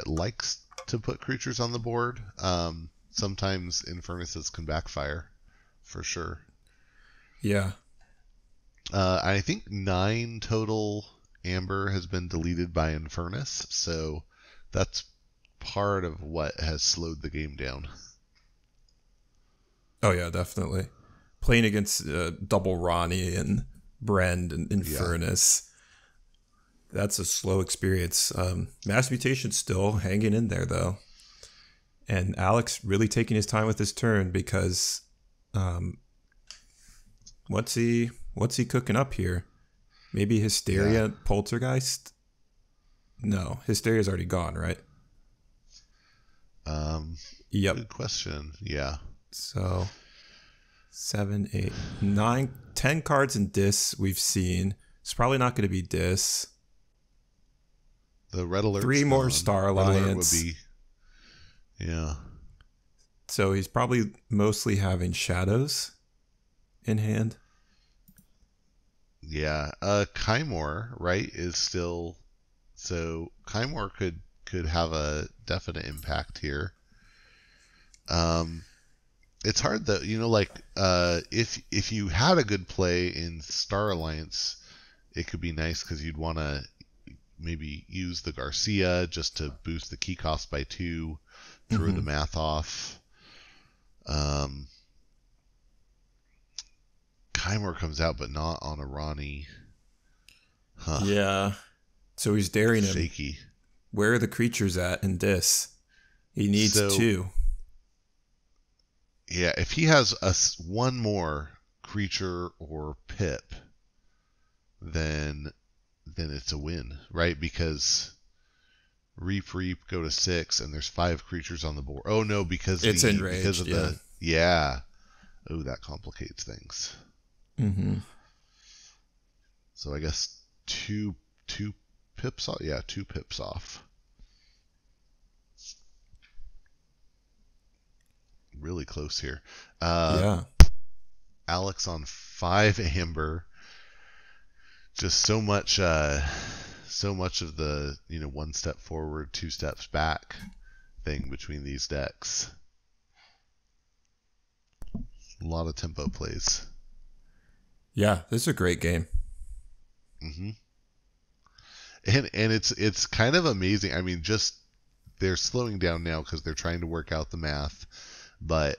Speaker 1: likes to put creatures on the board, sometimes Infernus's can backfire, for sure.
Speaker 3: Yeah.
Speaker 1: I think 9 total amber has been deleted by Infernus, so that's part of what has slowed the game down.
Speaker 3: Oh yeah, definitely. Playing against double Ronnie and Brand and Infernus. Yeah. That's a slow experience. Mass Mutation's still hanging in there though. And Alex really taking his time with his turn because what's he cooking up here? Maybe Hysteria Poltergeist? No, Hysteria's already gone, right? Yep.
Speaker 1: Good question. Yeah.
Speaker 3: So 7, 8, 9, 10 cards in Dis we've seen. It's probably not going to be Dis.
Speaker 1: The Red Alert.
Speaker 3: 3 more Star Alliance.
Speaker 1: Would be, yeah.
Speaker 3: So he's probably mostly having Shadows in hand.
Speaker 1: Yeah. Kymor, right, is still... So Kymor could have a definite impact here. It's hard though, if you had a good play in Star Alliance, it could be nice because you'd want to maybe use the Garcia just to boost the key cost by 2, throw the math off. Kymor comes out, but not on a Ronnie. Huh.
Speaker 3: Yeah. So he's daring him.
Speaker 1: Shaky.
Speaker 3: Where are the creatures at in this? He needs 2.
Speaker 1: Yeah, if he has one more creature or pip, then it's a win, right? Because Reap go to 6, and there's 5 creatures on the board. Oh no, because
Speaker 3: it's enraged.
Speaker 1: Because of the yeah. Oh, that complicates things.
Speaker 3: Mm-hmm.
Speaker 1: So I guess two pips off. Yeah, 2 pips off. Really close here.
Speaker 3: Yeah.
Speaker 1: Alex on 5 amber. Just so much of the 1 step forward, 2 steps back thing between these decks. A lot of tempo plays.
Speaker 3: Yeah, this is a great game.
Speaker 1: Mm-hmm. And it's kind of amazing. I mean, just they're slowing down now because they're trying to work out the math, but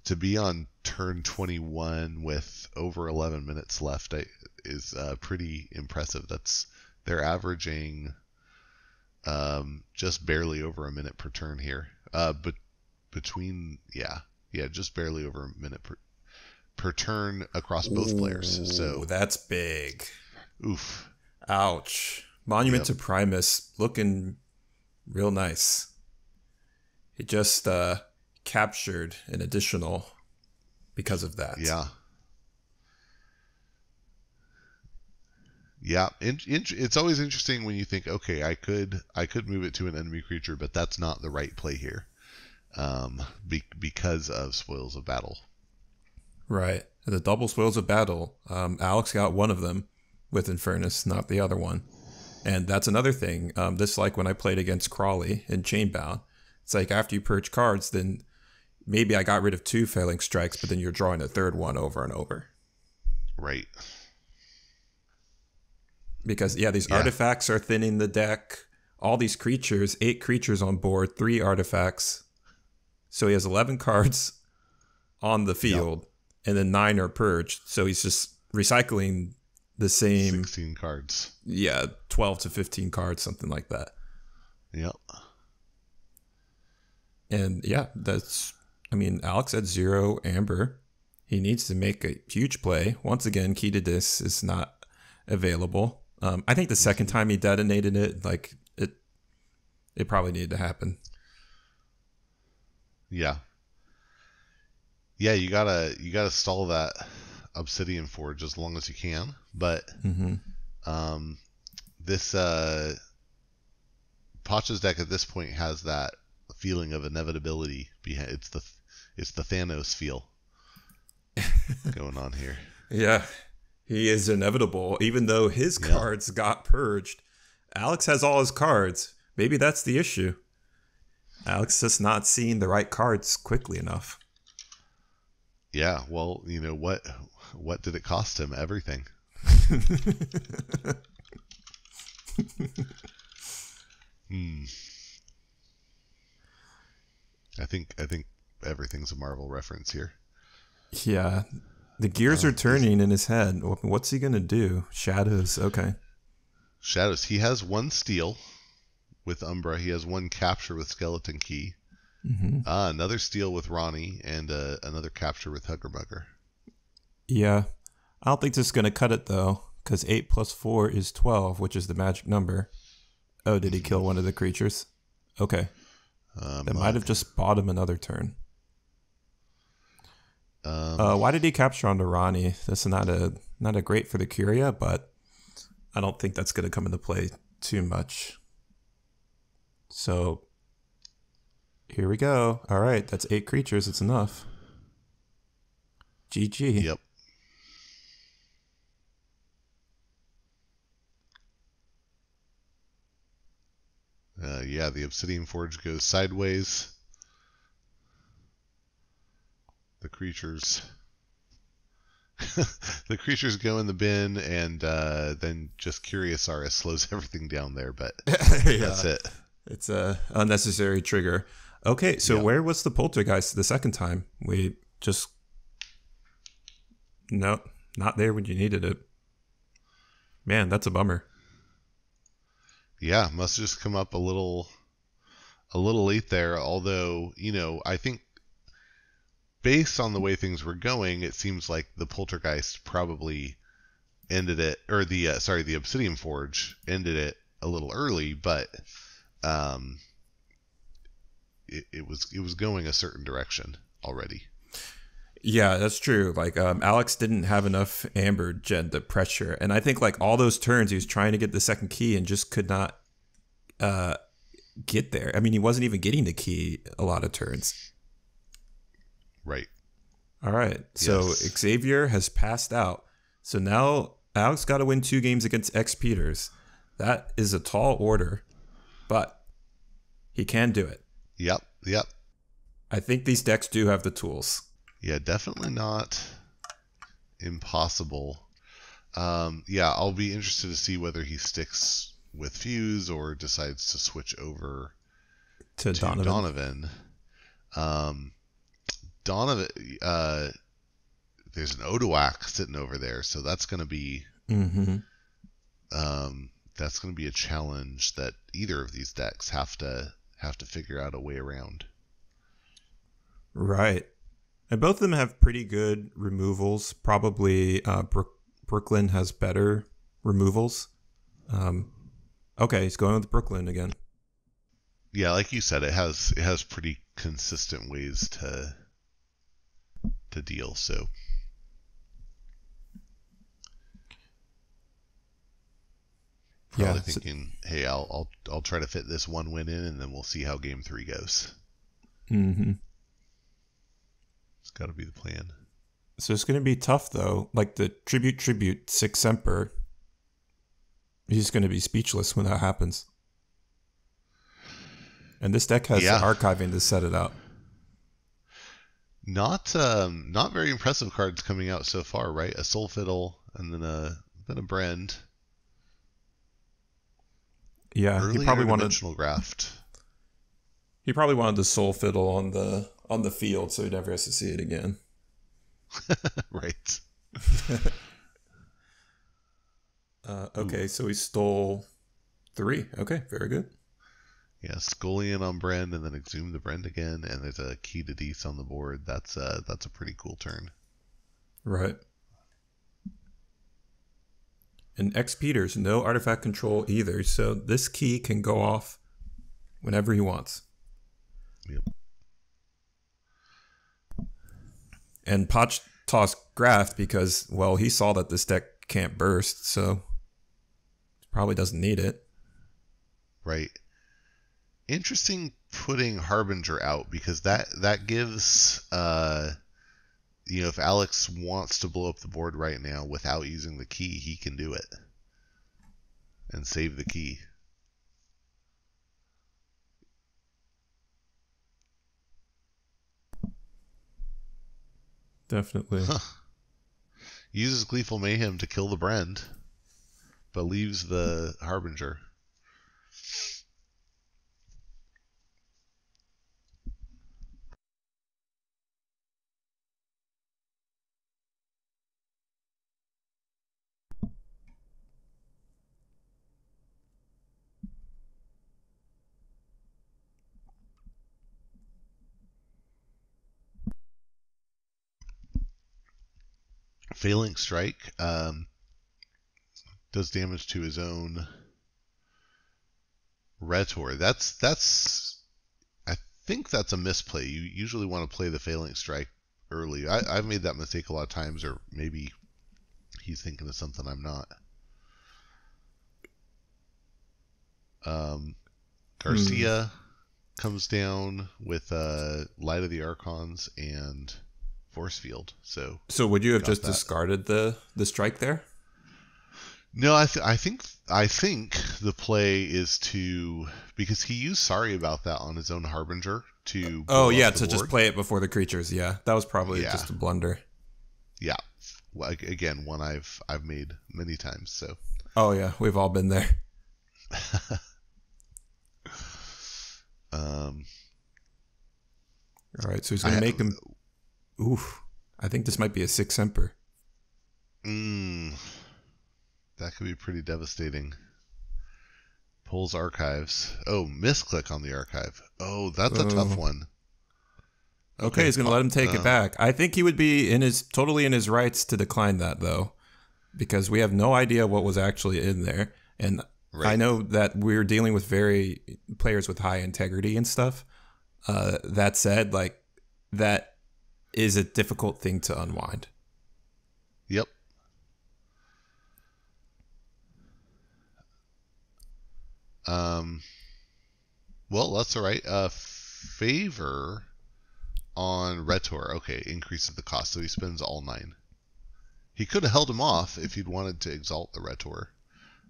Speaker 1: to be on turn 21 with over 11 minutes left is pretty impressive. They're averaging just barely over a minute per turn here. But just barely over a minute per turn across both players. So
Speaker 3: that's big.
Speaker 1: Oof.
Speaker 3: Ouch. Monument to Primus looking real nice. He just captured an additional because of that.
Speaker 1: Yeah. Yeah, it's always interesting when you think, okay, I could move it to an enemy creature, but that's not the right play here, because of Spoils of Battle.
Speaker 3: Right, the double Spoils of Battle. Alex got one of them with Infernus, not the other one, and that's another thing. This like when I played against Crawley in Chainbound. It's like after you purge cards, then maybe I got rid of 2 failing strikes, but then you're drawing a third one over and over.
Speaker 1: Right.
Speaker 3: Because, these artifacts are thinning the deck. All these creatures, 8 creatures on board, 3 artifacts. So he has 11 cards on the field, and then 9 are purged. So he's just recycling the same...
Speaker 1: 16 cards.
Speaker 3: Yeah, 12 to 15 cards, something like that.
Speaker 1: Yep.
Speaker 3: And, Alex had 0 amber. He needs to make a huge play. Once again, Key to Dis is not available. I think the second time he detonated it, it probably needed to happen. Yeah.
Speaker 1: Yeah, you gotta stall that Obsidian Forge as long as you can. But this Pochh's deck at this point has that feeling of inevitability behind. It's the Thanos feel going on here.
Speaker 3: Yeah. He is inevitable, even though his cards got purged. Alex has all his cards. Maybe that's the issue. Alex just not seeing the right cards quickly enough.
Speaker 1: Yeah, well, you know what did it cost him? Everything. I think everything's a Marvel reference here.
Speaker 3: Yeah. The gears are turning in his head. What's he going to do? Shadows. Okay.
Speaker 1: Shadows. He has 1 steal with Umbra. He has 1 capture with Skeleton Key. Another steal with Ronnie, and another capture with Huggermugger.
Speaker 3: Yeah. I don't think this is going to cut it, though, because 8 plus 4 is 12, which is the magic number. Oh, did he kill one of the creatures? Okay. That might have just bought him another turn. Why did he capture onto Ronnie? That's not a great for the Curia, but I don't think that's going to come into play too much. So here we go. All right, that's 8 creatures. It's enough. GG.
Speaker 1: Yep. The Obsidian Forge goes sideways. The creatures go in the bin, and then just Curiosaurus slows everything down there, but that's it.
Speaker 3: It's a unnecessary trigger. Okay, so where was the poltergeist the second time? We just... No, not there when you needed it. Man, that's a bummer.
Speaker 1: Yeah, must have just come up a little late there. Although, I think based on the way things were going, it seems like the Poltergeist probably ended it, or the Obsidian Forge ended it a little early, but it was going a certain direction already.
Speaker 3: Yeah, that's true. Like Alex didn't have enough amber gen to pressure, and I think like all those turns he was trying to get the second key and just could not get there. I mean, he wasn't even getting the key a lot of turns.
Speaker 1: Right.
Speaker 3: All right. So
Speaker 1: Yes.
Speaker 3: Xavier has passed out. So now Alex got to win 2 games against X Peters. That is a tall order, but he can do it.
Speaker 1: Yep.
Speaker 3: I think these decks do have the tools.
Speaker 1: Yeah, definitely not impossible. I'll be interested to see whether he sticks with Fuse or decides to switch over
Speaker 3: To
Speaker 1: Donovan. Donovan, there's an Odoak sitting over there, so that's going to be that's going to be a challenge that either of these decks have to figure out a way around.
Speaker 3: Right. And both of them have pretty good removals. Probably Brooklyn has better removals. Okay, he's going with Brooklyn again.
Speaker 1: Yeah, like you said, it has pretty consistent ways to deal. So probably thinking, hey, I'll try to fit this one win in, and then we'll see how game 3 goes. It's got to be the plan.
Speaker 3: So it's going to be tough, though. Like the tribute, Six Semper. He's going to be speechless when that happens. And this deck has archiving to set it up.
Speaker 1: Not very impressive cards coming out so far, right? A Soul Fiddle and then a Brand.
Speaker 3: Yeah,
Speaker 1: Early
Speaker 3: he probably
Speaker 1: dimensional graft.
Speaker 3: He probably wanted the Soul Fiddle on the field, so he never has to see it again.
Speaker 1: Right.
Speaker 3: Okay, so he stole 3. Okay, very good.
Speaker 1: Yeah, Scullion on Brand and then Exhume the Brand again, and there's a Key to Deece on the board. That's a pretty cool turn.
Speaker 3: Right. And X Peters, no artifact control either, so this key can go off whenever he wants.
Speaker 1: Yep.
Speaker 3: And Pochh tossed Graft because, well, he saw that this deck can't burst, so probably doesn't need it.
Speaker 1: Right. Interesting putting Harbinger out, because that gives if Alex wants to blow up the board right now without using the key, he can do it and save the key.
Speaker 3: Definitely.
Speaker 1: Uses Gleeful Mayhem to kill the Brand, but leaves the Harbinger. Failing Strike does damage to his own Rhetor. I think that's a misplay. You usually want to play the Failing Strike early. I've made that mistake a lot of times, or maybe he's thinking of something I'm not. Garcia comes down with Light of the Archons and Force Field. So
Speaker 3: would you have just discarded the strike there?
Speaker 1: No, I think the play is because he used Sorry About That on his own Harbinger to.
Speaker 3: Oh yeah, to just play it before the creatures. Yeah, that was probably just a blunder.
Speaker 1: Yeah, like again, one I've made many times. So.
Speaker 3: Oh yeah, we've all been there. All right, so he's gonna make him. Oof, I think this might be a Six Semper.
Speaker 1: Mm, that could be pretty devastating. Pulls archives. Oh, misclick on the archive. Oh, that's a tough one.
Speaker 3: Okay, he's going to let him take it back. I think he would be totally in his rights to decline that, though, because we have no idea what was actually in there. And I know that we're dealing with players with high integrity and stuff. That said, like, that is a difficult thing to unwind.
Speaker 1: Yep. Well, that's all right. Favor on Rhetor. Okay, increases the cost, so he spends all 9. He could have held him off if he'd wanted to exalt the Rhetor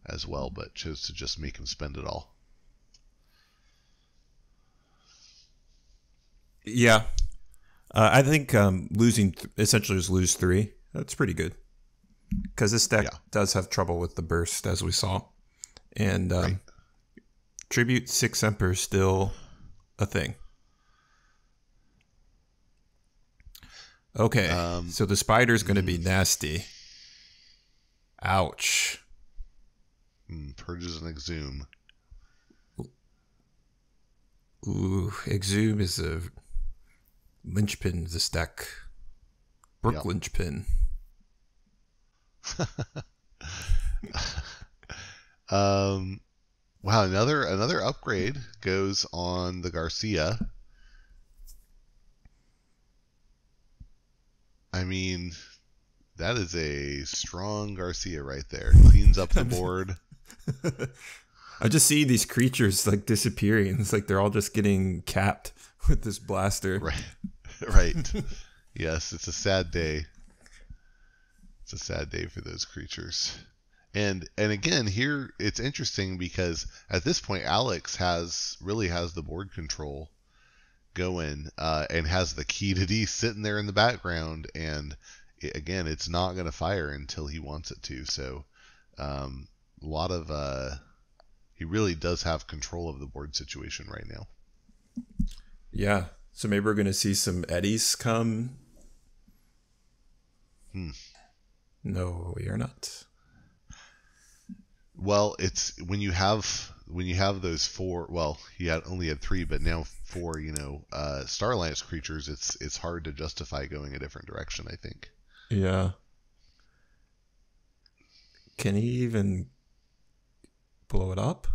Speaker 1: as well, but chose to just make him spend it all.
Speaker 3: Yeah. I think losing essentially just lose 3. That's pretty good. Because this deck does have trouble with the burst, as we saw. And Tribute 6 Emperor is still a thing. Okay, so the spider's going to be nasty. Ouch.
Speaker 1: Purges and Exhume.
Speaker 3: Ooh, Exhume is a linchpin of this deck. Brook linchpin.
Speaker 1: Wow, another upgrade goes on the Garcia. I mean, that is a strong Garcia right there. Cleans up the board.
Speaker 3: I just see these creatures like disappearing. It's like they're all just getting capped with this blaster.
Speaker 1: Right. Yes, it's a sad day. It's a sad day for those creatures. And again, here it's interesting because at this point Alex really has the board control going and has the key to D sitting there in the background, and again, it's not going to fire until he wants it to. So a lot of he really does have control of the board situation right now.
Speaker 3: Yeah. So maybe we're going to see some eddies come. No, we are not.
Speaker 1: Well, it's when you have those 4. Well, he only had 3, but now 4. Star Alliance creatures. It's hard to justify going a different direction, I think.
Speaker 3: Yeah. Can he even blow it up?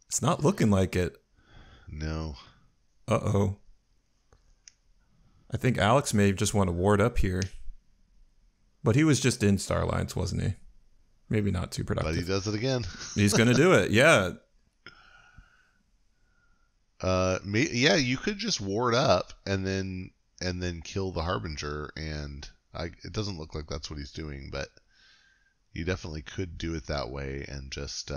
Speaker 3: It's not looking like it.
Speaker 1: No.
Speaker 3: Uh-oh. I think Alex may just want to ward up here. But he was just in Star Alliance, wasn't he? Maybe not too productive.
Speaker 1: But he does it again.
Speaker 3: He's going to do it, yeah.
Speaker 1: You could just ward up and then kill the Harbinger, and it doesn't look like that's what he's doing, but you definitely could do it that way and just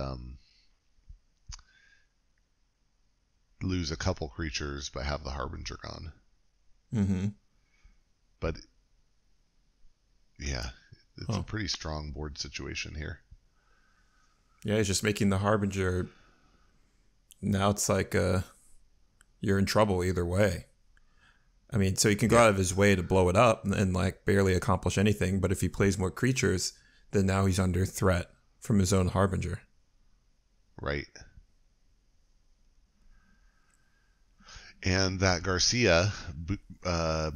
Speaker 1: lose a couple creatures but have the Harbinger gone.
Speaker 3: Mm-hmm.
Speaker 1: But yeah, it's a pretty strong board situation here.
Speaker 3: Yeah, he's just making the Harbinger. Now it's like you're in trouble either way. I mean, so he can go out of his way to blow it up and like barely accomplish anything, but if he plays more creatures, then now he's under threat from his own Harbinger.
Speaker 1: Right. And that Garcia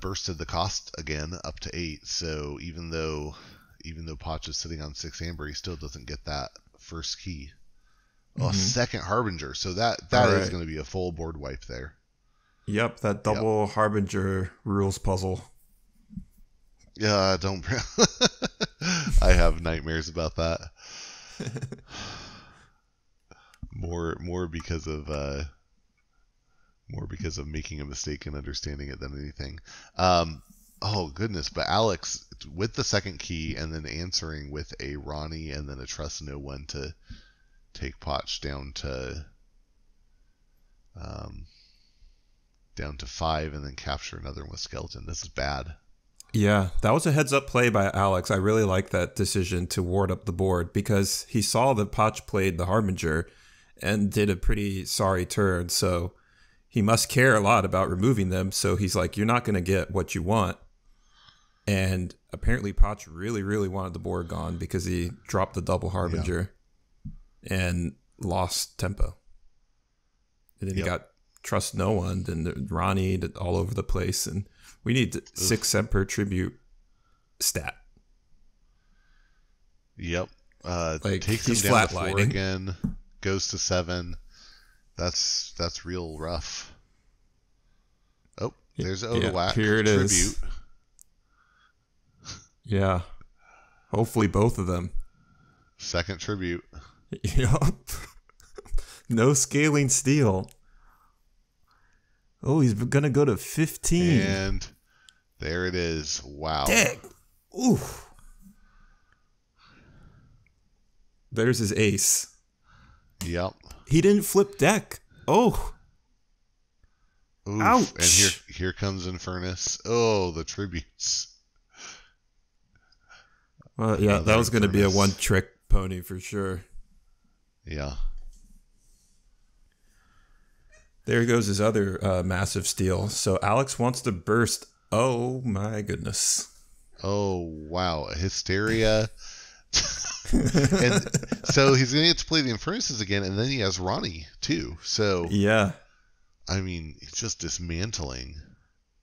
Speaker 1: bursted the cost again up to 8. So even though Pochh is sitting on 6 amber, he still doesn't get that first key. Oh, second Harbinger. So that is going to be a full board wipe there.
Speaker 3: Yep, that double Harbinger rules puzzle.
Speaker 1: Yeah, don't. I have nightmares about that. More because of making a mistake and understanding it than anything. Oh goodness! But Alex with the second key and then answering with a Ronnie and then a Trust No One to take Pochh down to 5 and then capture another one with Skeleton. This is bad.
Speaker 3: Yeah, that was a heads-up play by Alex. I really like that decision to ward up the board because he saw that Pochh played the Harbinger and did a pretty sorry turn, so he must care a lot about removing them. So he's like, you're not going to get what you want. And apparently Pochh really, really wanted the board gone because he dropped the double Harbinger and lost tempo. And then he got Trust No One and Ronnie all over the place. And we need 6 cent per tribute stat.
Speaker 1: Yep.
Speaker 3: Like,
Speaker 1: Takes him
Speaker 3: he's
Speaker 1: down to 4
Speaker 3: flatlining.
Speaker 1: again. Goes to 7. That's real rough. Oh, there's Odawak.
Speaker 3: Here it
Speaker 1: tribute.
Speaker 3: is. Yeah. Hopefully both of them.
Speaker 1: Second tribute.
Speaker 3: Yup. No scaling steel. Oh, he's gonna go to 15.
Speaker 1: And there it is. Wow.
Speaker 3: Dang. Ooh. There's his ace.
Speaker 1: Yep.
Speaker 3: He didn't flip deck. Oh.
Speaker 1: Oof.
Speaker 3: Ouch.
Speaker 1: And here comes Infernus. Oh, the tributes.
Speaker 3: Well, yeah, that was going to be a one-trick pony for sure.
Speaker 1: Yeah.
Speaker 3: There goes his other massive steal. So Alex wants to burst. Oh, my goodness.
Speaker 1: Oh, wow. Hysteria. And so he's going to get to play the Infernuses again, and then he has Ronnie, too. So,
Speaker 3: Yeah.
Speaker 1: I mean, it's just dismantling.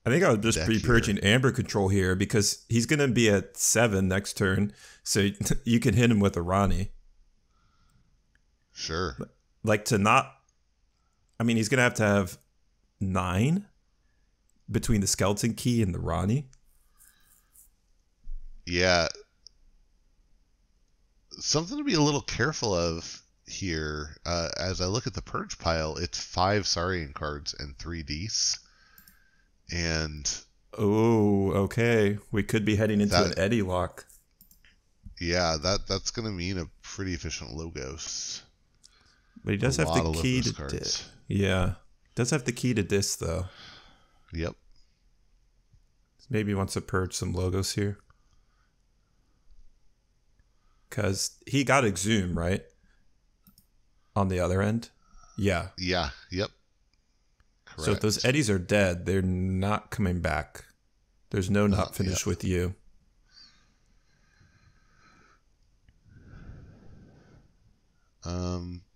Speaker 3: I think I would just be
Speaker 1: Deck
Speaker 3: purging Amber Control here because he's going to be at 7 next turn. So you can hit him with a Ronnie.
Speaker 1: Sure.
Speaker 3: Like to not... I mean, he's going to have 9 between the Skeleton Key and the Ronnie.
Speaker 1: Yeah. Something to be a little careful of here. As I look at the purge pile, it's 5 Saurian cards and 3 Ds. And
Speaker 3: oh, okay. We could be heading into an Eddie lock.
Speaker 1: Yeah, that's going to mean a pretty efficient Logos.
Speaker 3: But he does have the key to
Speaker 1: cards.
Speaker 3: Yeah. Does have the key to this though.
Speaker 1: Yep.
Speaker 3: Maybe he wants to purge some Logos here. Because he got Exhume, right? On the other end? Yeah.
Speaker 1: Yeah, yep. Correct.
Speaker 3: So if those Eddies are dead, they're not coming back. There's no not finished with you.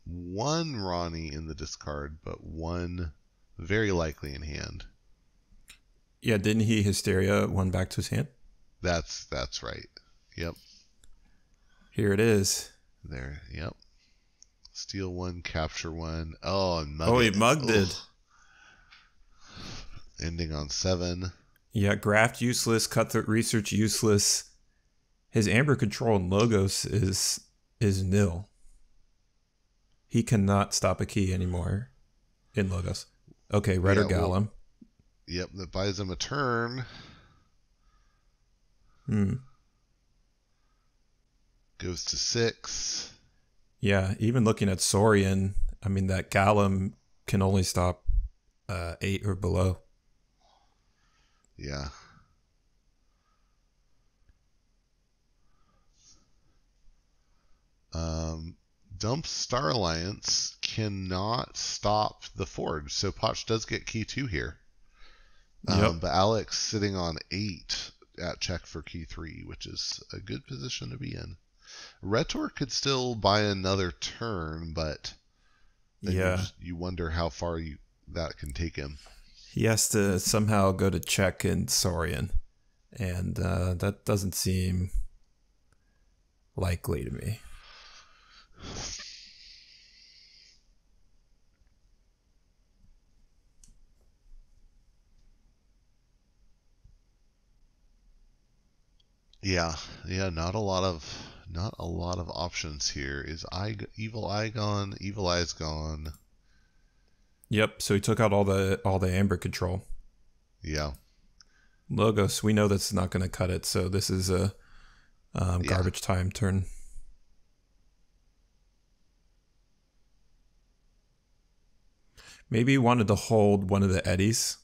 Speaker 1: One Ronnie in the discard, but 1 very likely in hand.
Speaker 3: Yeah, didn't he Hysteria 1 back to his hand?
Speaker 1: That's right. Yep.
Speaker 3: Here it is.
Speaker 1: There, yep. Steal 1, capture 1. Oh, and mug
Speaker 3: Oh, he
Speaker 1: it.
Speaker 3: mugged it.
Speaker 1: Ending on 7.
Speaker 3: Yeah, Graft useless, Cutthroat Research useless. His Amber Control and Logos is nil. He cannot stop a key anymore in Logos. Okay, Red or Gallum.
Speaker 1: Yep, that buys him a turn. Goes to 6.
Speaker 3: Yeah, even looking at Saurian, I mean, that Gallum can only stop 8 or below.
Speaker 1: Yeah. Dump Star Alliance cannot stop the Forge, so Pochh does get key 2 here. But Alex sitting on 8 at check for key 3, which is a good position to be in. Retor could still buy another turn, but then you wonder how far that can take him.
Speaker 3: He has to somehow go to check in Saurian, and that doesn't seem likely to me.
Speaker 1: Yeah, not a lot of options here. Is Evil Eye gone? Evil Eye's gone.
Speaker 3: Yep. So he took out all the Amber Control.
Speaker 1: Yeah.
Speaker 3: Logos, we know that's not going to cut it, so this is a garbage time turn. Maybe he wanted to hold one of the Eddies.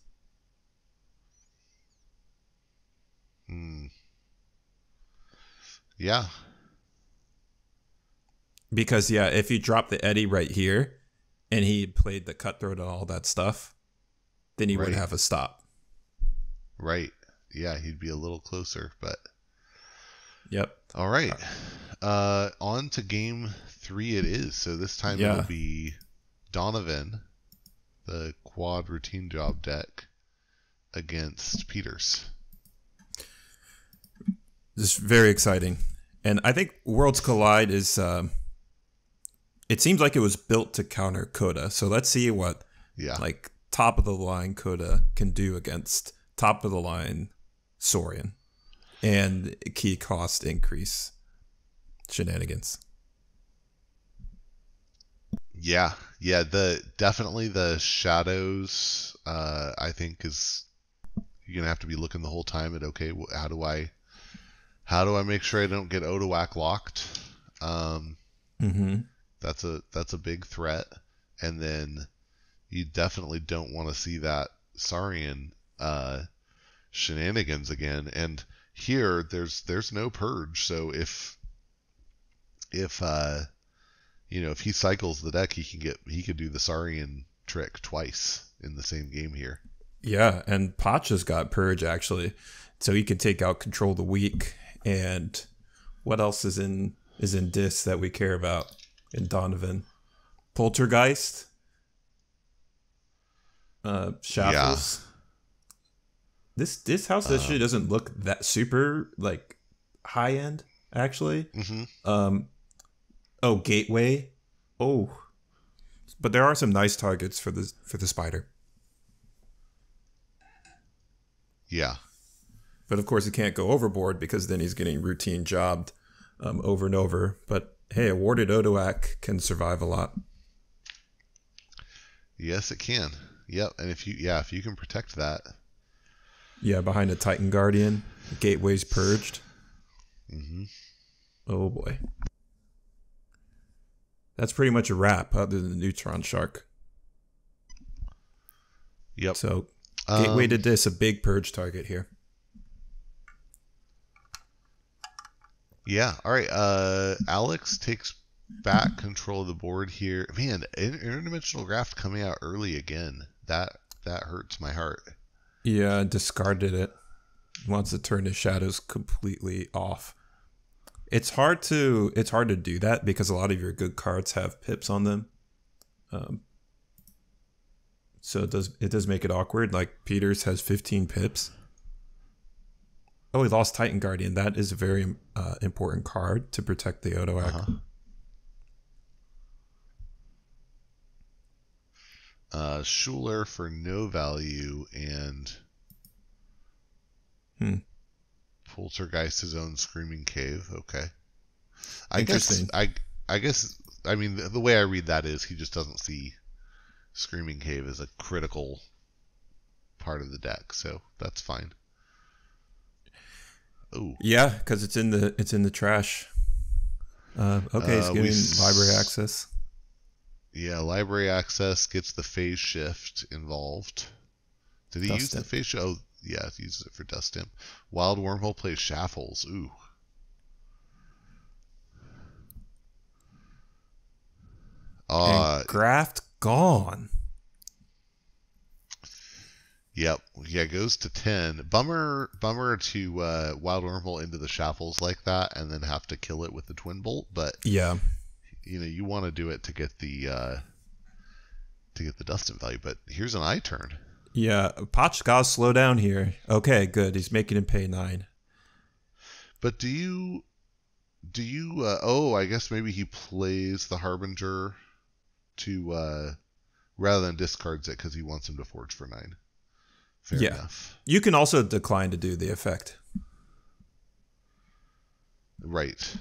Speaker 1: Yeah.
Speaker 3: Because, if you drop the Eddie right here, and he played the Cutthroat and all that stuff, then he would have a stop.
Speaker 1: Right. he'd be a little closer, but
Speaker 3: Yep.
Speaker 1: all right. On to game 3 it is. So this time it'll be Donovan, the quad routine job deck, against Peters.
Speaker 3: This is very exciting. And I think Worlds Collide is, it seems like it was built to counter Coda. So let's see what like top of the line Coda can do against top of the line Saurian and key cost increase shenanigans.
Speaker 1: Yeah. Definitely the shadows, I think is, you're going to have to be looking the whole time at, okay, how do I make sure I don't get Odoac locked? That's a big threat. And then you definitely don't want to see that Saurian shenanigans again. And here there's no purge, so if he cycles the deck, he could do the Saurian trick twice in the same game here.
Speaker 3: Yeah, and Pochh has got purge actually, so he can take out control the weak. And what else is in Dis that we care about in Donovan? Poltergeist, Shackles. This house actually doesn't look that super like high end actually. Gateway. But there are some nice targets for the spider.
Speaker 1: Yeah.
Speaker 3: But of course, he can't go overboard because then he's getting routine jobbed over and over. But hey, a warded Odoac can survive a lot.
Speaker 1: Yes, it can. Yep, and if you can protect that.
Speaker 3: Yeah, behind a Titan Guardian, the gateway's purged. Oh boy, that's pretty much a wrap, other than the Neutron Shark.
Speaker 1: Yep.
Speaker 3: So gateway to Dis, a big purge target here.
Speaker 1: Yeah. All right. Alex takes back control of the board here. Man, interdimensional graft coming out early again. That hurts my heart.
Speaker 3: Yeah, discarded it. Wants to turn his shadows completely off. It's hard to do that because a lot of your good cards have pips on them. So it does make it awkward. Like Peters has 15 pips. Oh, he lost Titan Guardian. That is a very important card to protect the Odoac.
Speaker 1: Schuler for no value and Poltergeist his own Screaming Cave. Okay.
Speaker 3: Interesting.
Speaker 1: I guess I mean the way I read that is he just doesn't see Screaming Cave as a critical part of the deck, so that's fine. Oh.
Speaker 3: Yeah, because it's in the trash. Okay, he's giving library access.
Speaker 1: Yeah, library access gets the phase shift involved. Did he use the phase shift? Oh, yeah, he uses it for Dust Imp. Wild Wormhole plays Shaffles. Ooh.
Speaker 3: And Graft gone.
Speaker 1: Yep. Yeah, goes to 10. Bummer to Wild Wormhole into the Shaffles like that and then have to kill it with the Twin Bolt, but
Speaker 3: yeah.
Speaker 1: You want to do it to get the Dust Imp value, but here's an eye turn.
Speaker 3: Yeah, Pochh gotta slow down here. Okay, good. He's making him pay 9.
Speaker 1: But do you I guess maybe he plays the Harbinger to rather than discards it because he wants him to forge for 9. Fair enough.
Speaker 3: You can also decline to do the effect.
Speaker 1: Right.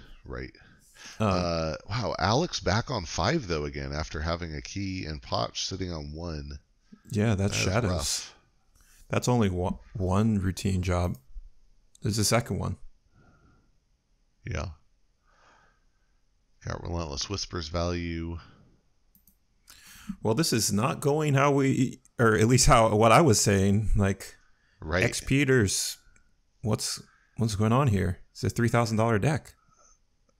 Speaker 1: Wow, Alex back on 5 though again after having a key and Pochh sitting on 1.
Speaker 3: Yeah, that's shadows.
Speaker 1: Rough.
Speaker 3: That's only one routine job. There's a second one.
Speaker 1: Yeah. Got Relentless Whispers value.
Speaker 3: Well, this is not going how or at least what I was saying. Like,
Speaker 1: right.
Speaker 3: X Peters, what's going on here? It's a $3,000 deck.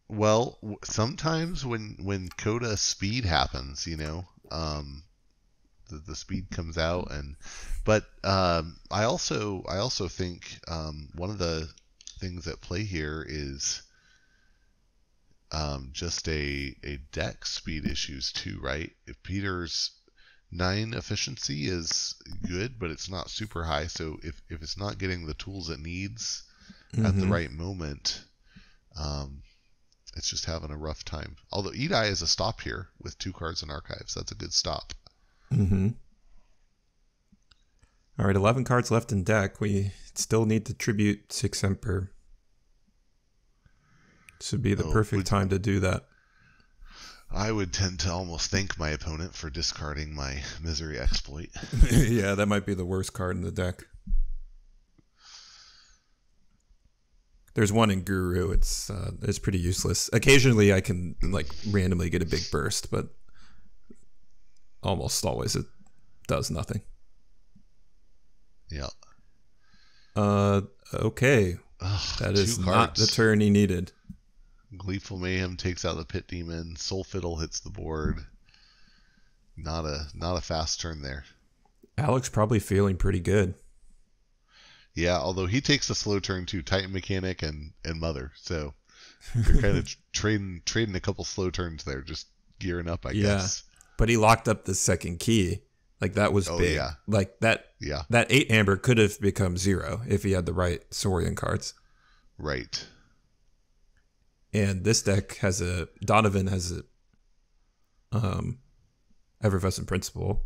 Speaker 1: Well, sometimes when Coda speed happens, the speed comes out. But I also think one of the things at play here is just a deck speed issues too, right? If Peter's 9 efficiency is good, but it's not super high, so if it's not getting the tools it needs at the right moment, it's just having a rough time. Although Edai is a stop here with 2 cards in archives. That's a good stop.
Speaker 3: All right, 11 cards left in deck. We still need to tribute 6 Emperor. This would be the perfect time to do that.
Speaker 1: I would tend to almost thank my opponent for discarding my Misery Exploit.
Speaker 3: Yeah, that might be the worst card in the deck. There's one in Guru. It's pretty useless. Occasionally, I can like randomly get a big burst, but almost always it does nothing.
Speaker 1: Yeah.
Speaker 3: Okay. That is not the turn he needed.
Speaker 1: Gleeful Mayhem takes out the Pit Demon. Soul Fiddle hits the board. Not a fast turn there.
Speaker 3: Alex probably feeling pretty good.
Speaker 1: Yeah, although he takes a slow turn too. Titan Mechanic and Mother. So you're kind of trading a couple slow turns there, just gearing up, I guess.
Speaker 3: But he locked up the second key. Like that was big.
Speaker 1: Yeah.
Speaker 3: Like that.
Speaker 1: Yeah.
Speaker 3: That 8 Amber could have become 0 if he had the right Saurian cards.
Speaker 1: Right.
Speaker 3: And this deck has Donovan has Effervescent Principle.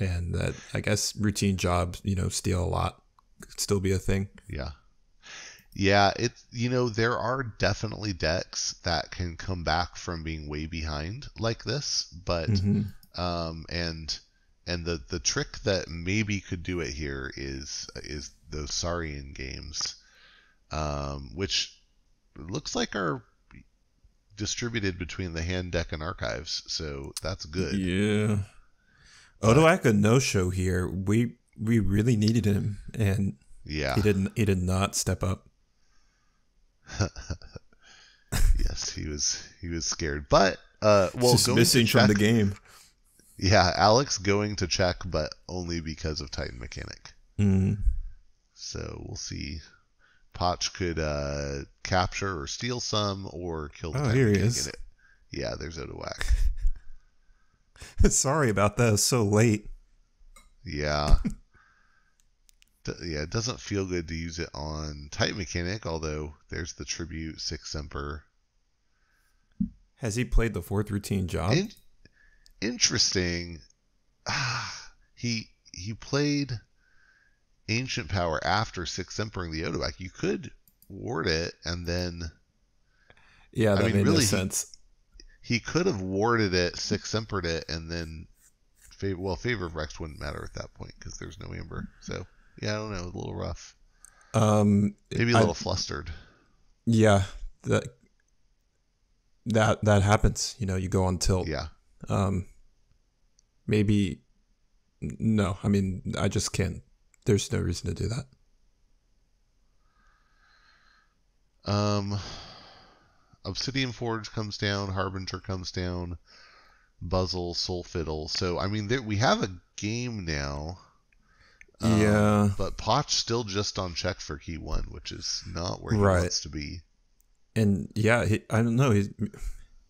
Speaker 3: And that, I guess, routine jobs, steal a lot. Could still be a thing.
Speaker 1: Yeah. Yeah, there are definitely decks that can come back from being way behind like this, but and the trick that maybe could do it here is those Saurian games, which looks like are distributed between the hand, deck, and archives, so that's good.
Speaker 3: Yeah. Odoaka no-show here. We really needed him, and he did not step up.
Speaker 1: Yes, he was scared, but
Speaker 3: just missing from the game.
Speaker 1: Yeah, Alex going to check, but only because of Titan Mechanic. So we'll see. Pochh could capture or steal some, or kill the Titan
Speaker 3: here he
Speaker 1: Mechanic
Speaker 3: is.
Speaker 1: in it. Yeah, there's Odoak.
Speaker 3: Sorry about that. It's so late.
Speaker 1: Yeah. It doesn't feel good to use it on Titan Mechanic, although there's the Tribute 6 Emperor.
Speaker 3: Has he played the 4th routine job?
Speaker 1: Interesting. He played Ancient Power after 6 Emperor the Odoak. You could ward it and then...
Speaker 3: Yeah, that made no sense.
Speaker 1: He could have warded it, 6 Empered it, and then... Favor of Rex wouldn't matter at that point because there's no Amber. So, yeah, I don't know. A little rough. Maybe a little flustered.
Speaker 3: Yeah, that happens. You go on tilt.
Speaker 1: Yeah.
Speaker 3: Maybe... No, I mean, I just can't. There's no reason to do that.
Speaker 1: Obsidian Forge comes down, Harbinger comes down, Buzzle, Soul Fiddle. So, I mean, we have a game now.
Speaker 3: Yeah.
Speaker 1: But Pochh still just on check for key 1, which is not where he wants to be.
Speaker 3: And yeah, I don't know.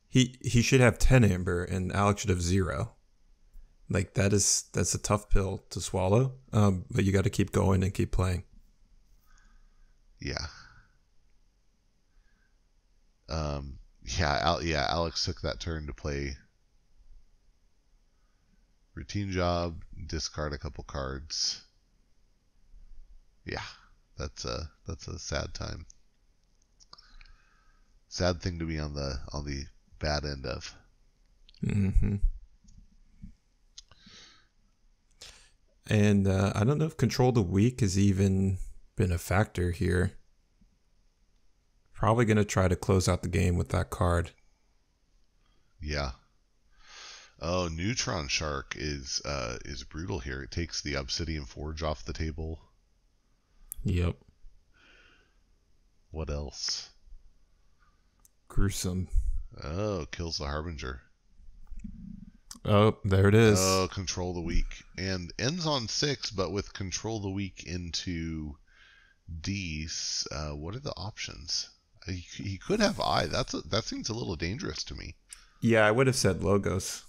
Speaker 3: He should have 10 Amber, and Alex should have 0. Like that's a tough pill to swallow. But you got to keep going and keep playing.
Speaker 1: Yeah. Alex took that turn to play routine job, discard a couple cards. Yeah, that's a sad time. Sad thing to be on the bad end of.
Speaker 3: And I don't know if Control the Weak has even been a factor here. Probably going to try to close out the game with that card.
Speaker 1: Yeah. Oh, Neutron Shark is brutal here. It takes the Obsidian Forge off the table.
Speaker 3: Yep.
Speaker 1: What else?
Speaker 3: Gruesome.
Speaker 1: Oh, kills the Harbinger.
Speaker 3: Oh, there it is.
Speaker 1: Oh, control the weak. And ends on 6, but with control the weak into D, what are the options? He could have I. That seems a little dangerous to me.
Speaker 3: Yeah, I would have said logos.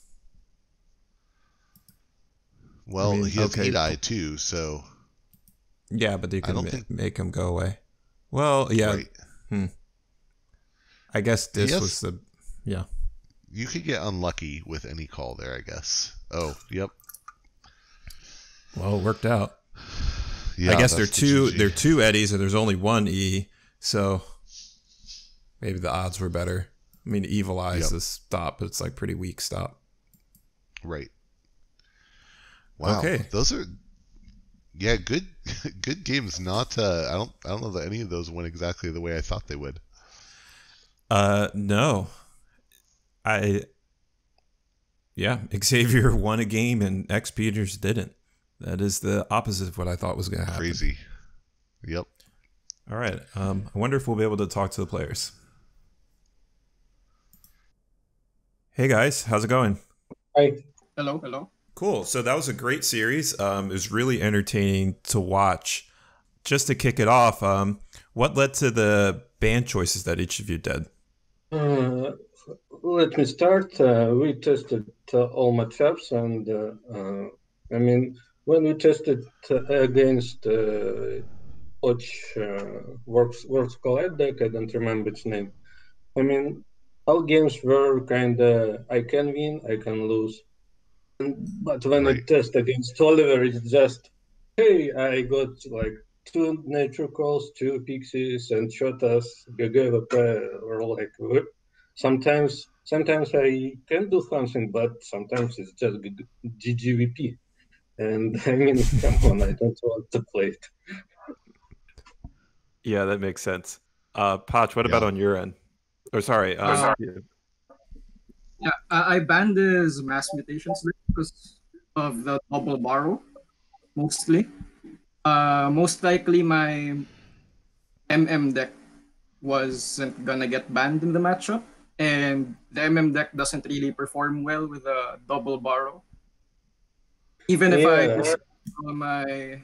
Speaker 1: Well, he has 8I too, so...
Speaker 3: Yeah, but you can make him go away. Well, yeah. Right. I guess this was the... Yeah.
Speaker 1: You could get unlucky with any call there, I guess. Oh, yep.
Speaker 3: Well, it worked out.
Speaker 1: Yeah,
Speaker 3: I guess there are two Eddies and there's only one E, so maybe the odds were better. I mean, Evil Eye's the stop, but it's like pretty weak stop.
Speaker 1: Right. Wow. Okay. Those are good good games. Not I don't know that any of those went exactly the way I thought they would.
Speaker 3: No. Xavier won a game and X Peters didn't. That is the opposite of what I thought was going to happen.
Speaker 1: Crazy. Yep.
Speaker 3: All right. I wonder if we'll be able to talk to the players. Hey guys, how's it going?
Speaker 4: Hi. Hello.
Speaker 3: Cool. So that was a great series. It was really entertaining to watch. Just to kick it off, what led to the band choices that each of you did?
Speaker 4: Let me start. We tested all matchups, and when we tested against Pochh Worlds Collide deck, I don't remember its name. I mean, all games were kind of I can win, I can lose. But when I test against Oliver, it's just, hey, I got like 2 nature calls, 2 pixies, and shot us GGVP, or like sometimes I can do something, but sometimes it's just GGVP. And I mean, come on, I don't want to play it.
Speaker 3: Yeah, that makes sense. Pochh, what about on your end? Oh, sorry.
Speaker 5: Yeah, I banned his mass mutations because of the double borrow, mostly. Most likely my deck wasn't gonna get banned in the matchup, and the deck doesn't really perform well with a double borrow. Even if I all my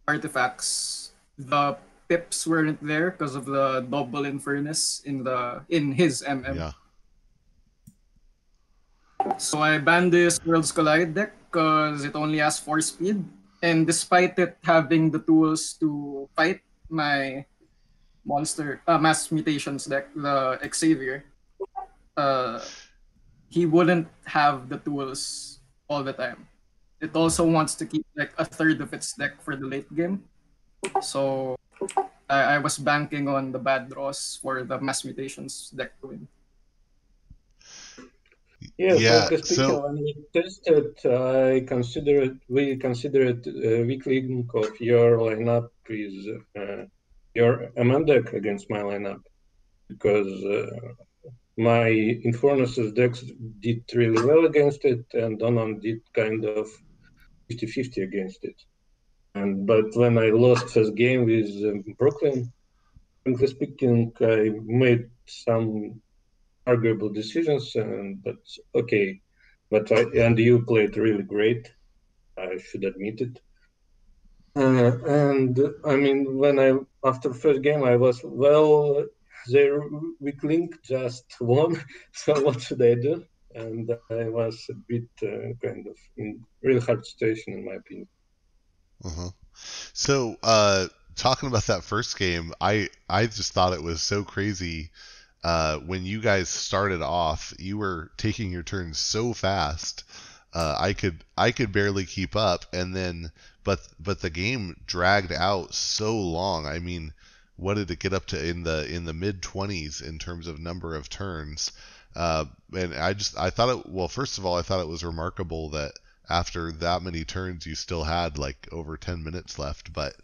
Speaker 5: artifacts, the pips weren't there because of the double infernus in his
Speaker 1: Yeah.
Speaker 5: So I banned this Worlds Collide deck because it only has 4 speed, and despite it having the tools to fight my monster mass mutations deck, the Xavier, he wouldn't have the tools all the time. It also wants to keep like a third of its deck for the late game. So I was banking on the bad draws for the mass mutations deck to win.
Speaker 4: So when we tested, we considered weak link of your lineup is your MM deck against my lineup, because my Infernus decks did really well against it, and Donan did kind of 50-50 against it. But when I lost first game with Brooklyn, frankly speaking, I made some arguable decisions, but okay. And you played really great, I should admit it. And I mean, after first game, I was, well, their weak link just won, so what should I do? And I was a bit kind of in really hard situation, in my opinion.
Speaker 1: So, talking about that first game, I just thought it was so crazy. When you guys started off, you were taking your turns so fast. I could barely keep up, and then but the game dragged out so long. I mean, what did it get up to in the mid-20s in terms of number of turns? And I thought it, well, first of all, I thought it was remarkable that after that many turns you still had like over 10 minutes left. But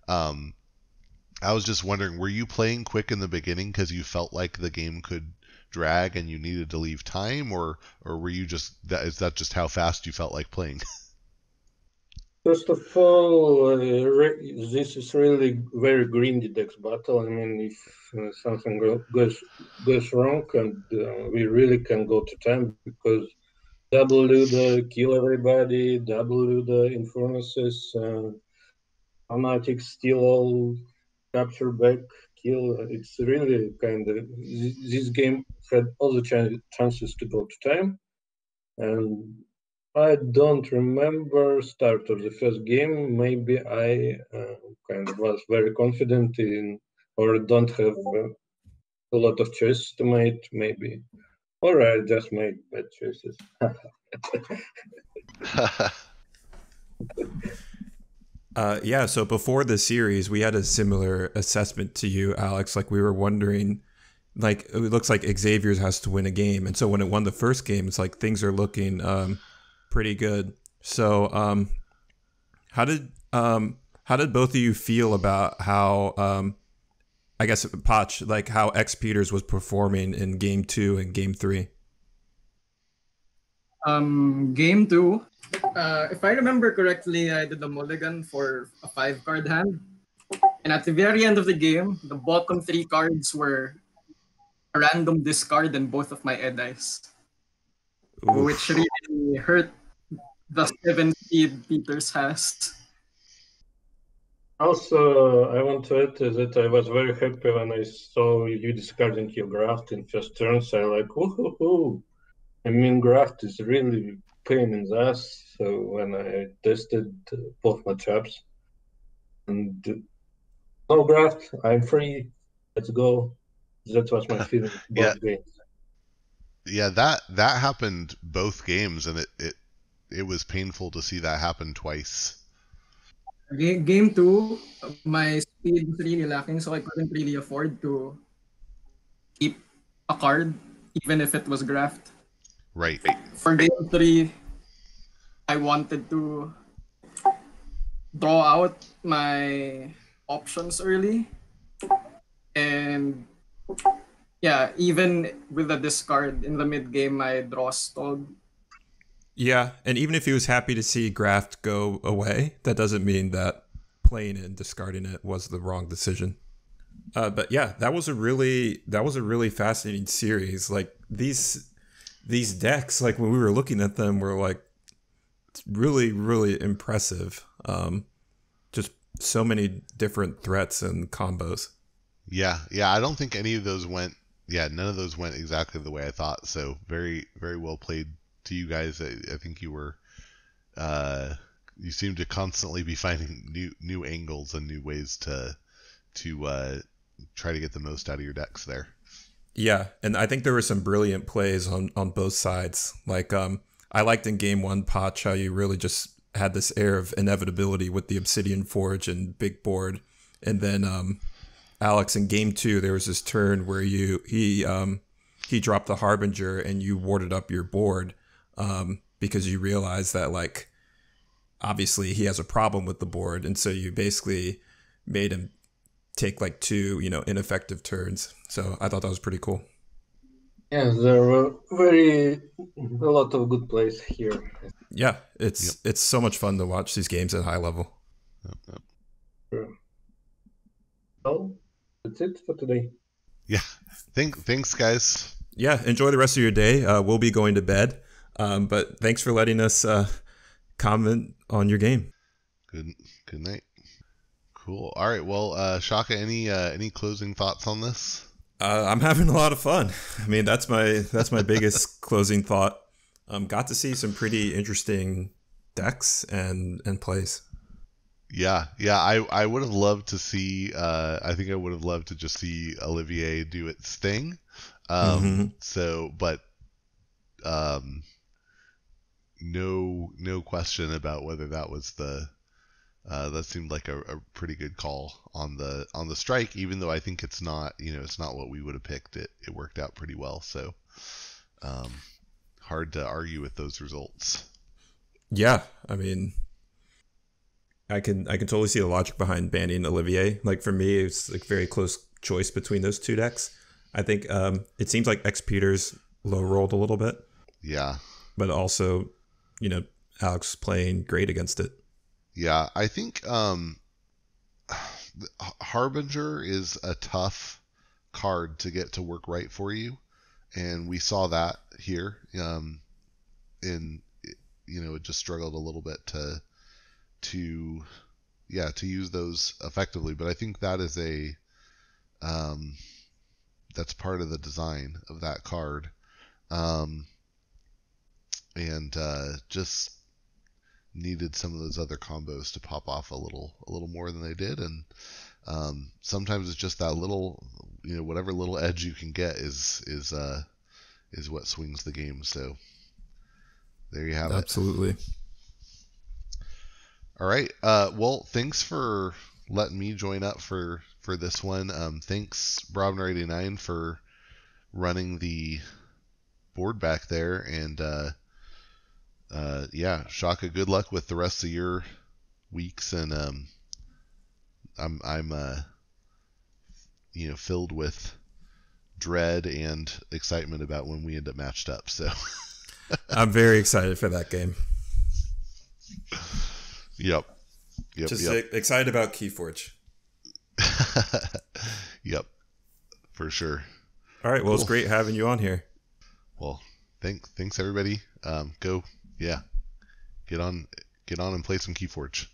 Speaker 1: I was just wondering, were you playing quick in the beginning because you felt like the game could drag and you needed to leave time, or were you just is that just how fast you felt like playing?
Speaker 4: First of all, this is really very grindy dex battle. I mean, if something goes wrong, and we really can go to time, because W the kill everybody, W the infurnaces, fanatics steal all, capture back, kill. It's really kind of, this game had all the chances to go to time, and I don't remember start of the first game. Maybe I kind of was very confident in, or don't have a lot of choices to make, maybe. Or I just made bad choices.
Speaker 3: Yeah, so before the series, we had a similar assessment to you, Alex. Like, we were wondering, like, it looks like Xavier's has to win a game. And so when it won the first game, it's like things are looking pretty good. So how did both of you feel about how, I guess, Pochh, like how X Peters was performing in game 2 and game 3?
Speaker 5: Game 2, if I remember correctly, I did a mulligan for a 5-card hand. And at the very end of the game, the bottom 3 cards were a random discard and both of my Eddies, which really hurt the 7 speed Peters has.
Speaker 4: Also, I want to add that I was very happy when I saw you discarding your graft in first turns. I like, woohoo! I mean, graft is really pain in the ass. So when I tested both matchups, and no graft, I'm free. Let's go. That was my feeling both games.
Speaker 1: Yeah, that happened both games, and it was painful to see that happen twice.
Speaker 5: Game 2, my speed was really lacking, so I couldn't really afford to keep a card, even if it was graft.
Speaker 1: Right.
Speaker 5: For game 3, I wanted to draw out my options early. And yeah, even with the discard in the mid game, my draw stalled.
Speaker 3: Yeah, and even if he was happy to see graft go away, that doesn't mean that playing it and discarding it was the wrong decision. But yeah, that was a really fascinating series. Like these decks, like when we were looking at them, were like really, really impressive. Just so many different threats and combos.
Speaker 1: Yeah, I don't think any of those went. Yeah, none of those went exactly the way I thought. So very, very well played to you guys. I think you were. You seem to constantly be finding new angles and new ways to try to get the most out of your decks there.
Speaker 3: Yeah, and I think there were some brilliant plays on both sides. Like I liked in game 1, Pochh, how you really just had this air of inevitability with the Obsidian Forge and big board, and then Alex, in game 2, there was this turn where he dropped the Harbinger and you warded up your board because you realized that, like, obviously he has a problem with the board, and so you basically made him take like 2 ineffective turns. So I thought that was pretty cool.
Speaker 4: Yeah, there were a lot of good plays here.
Speaker 3: Yeah, it's so much fun to watch these games at high level.
Speaker 4: Sure. Well, that's it for today.
Speaker 1: Yeah, thanks guys.
Speaker 3: Yeah, enjoy the rest of your day. We'll be going to bed, but thanks for letting us comment on your game.
Speaker 1: Good night. Cool. All right. Well, Shaka, any closing thoughts on this?
Speaker 3: I'm having a lot of fun. I mean, that's my biggest closing thought. Got to see some pretty interesting decks and plays. Yeah.
Speaker 1: I would have loved to see. I think I would have loved to just see Olivier do its thing. So, but no question about whether that was the. That seemed like a pretty good call on the strike, even though I think it's not what we would have picked. It worked out pretty well, so hard to argue with those results.
Speaker 3: Yeah, I mean, I can totally see the logic behind banning Olivier. Like for me, it's like very close choice between those two decks. I think it seems like X Peters low rolled a little bit.
Speaker 1: Yeah,
Speaker 3: but also, Alex playing great against it.
Speaker 1: Yeah, I think Harbinger is a tough card to get to work right for you, and we saw that here. and it just struggled a little bit to use those effectively. But I think that is that's part of the design of that card, and just needed some of those other combos to pop off a little more than they did. And sometimes it's just that little, whatever little edge you can get is what swings the game. So there you have it.
Speaker 3: Absolutely.
Speaker 1: All right. Well, thanks for letting me join up for this one. Thanks, Brobner89, for running the board back there. And Siaka, good luck with the rest of your weeks. And I'm filled with dread and excitement about when we end up matched up. So
Speaker 3: I'm very excited for that game.
Speaker 1: Yep.
Speaker 3: Just excited about Keyforge.
Speaker 1: Yep, for sure.
Speaker 3: All right. Well,
Speaker 1: Cool.
Speaker 3: It's great having you on here.
Speaker 1: Well, thanks everybody. Get on and play some Keyforge.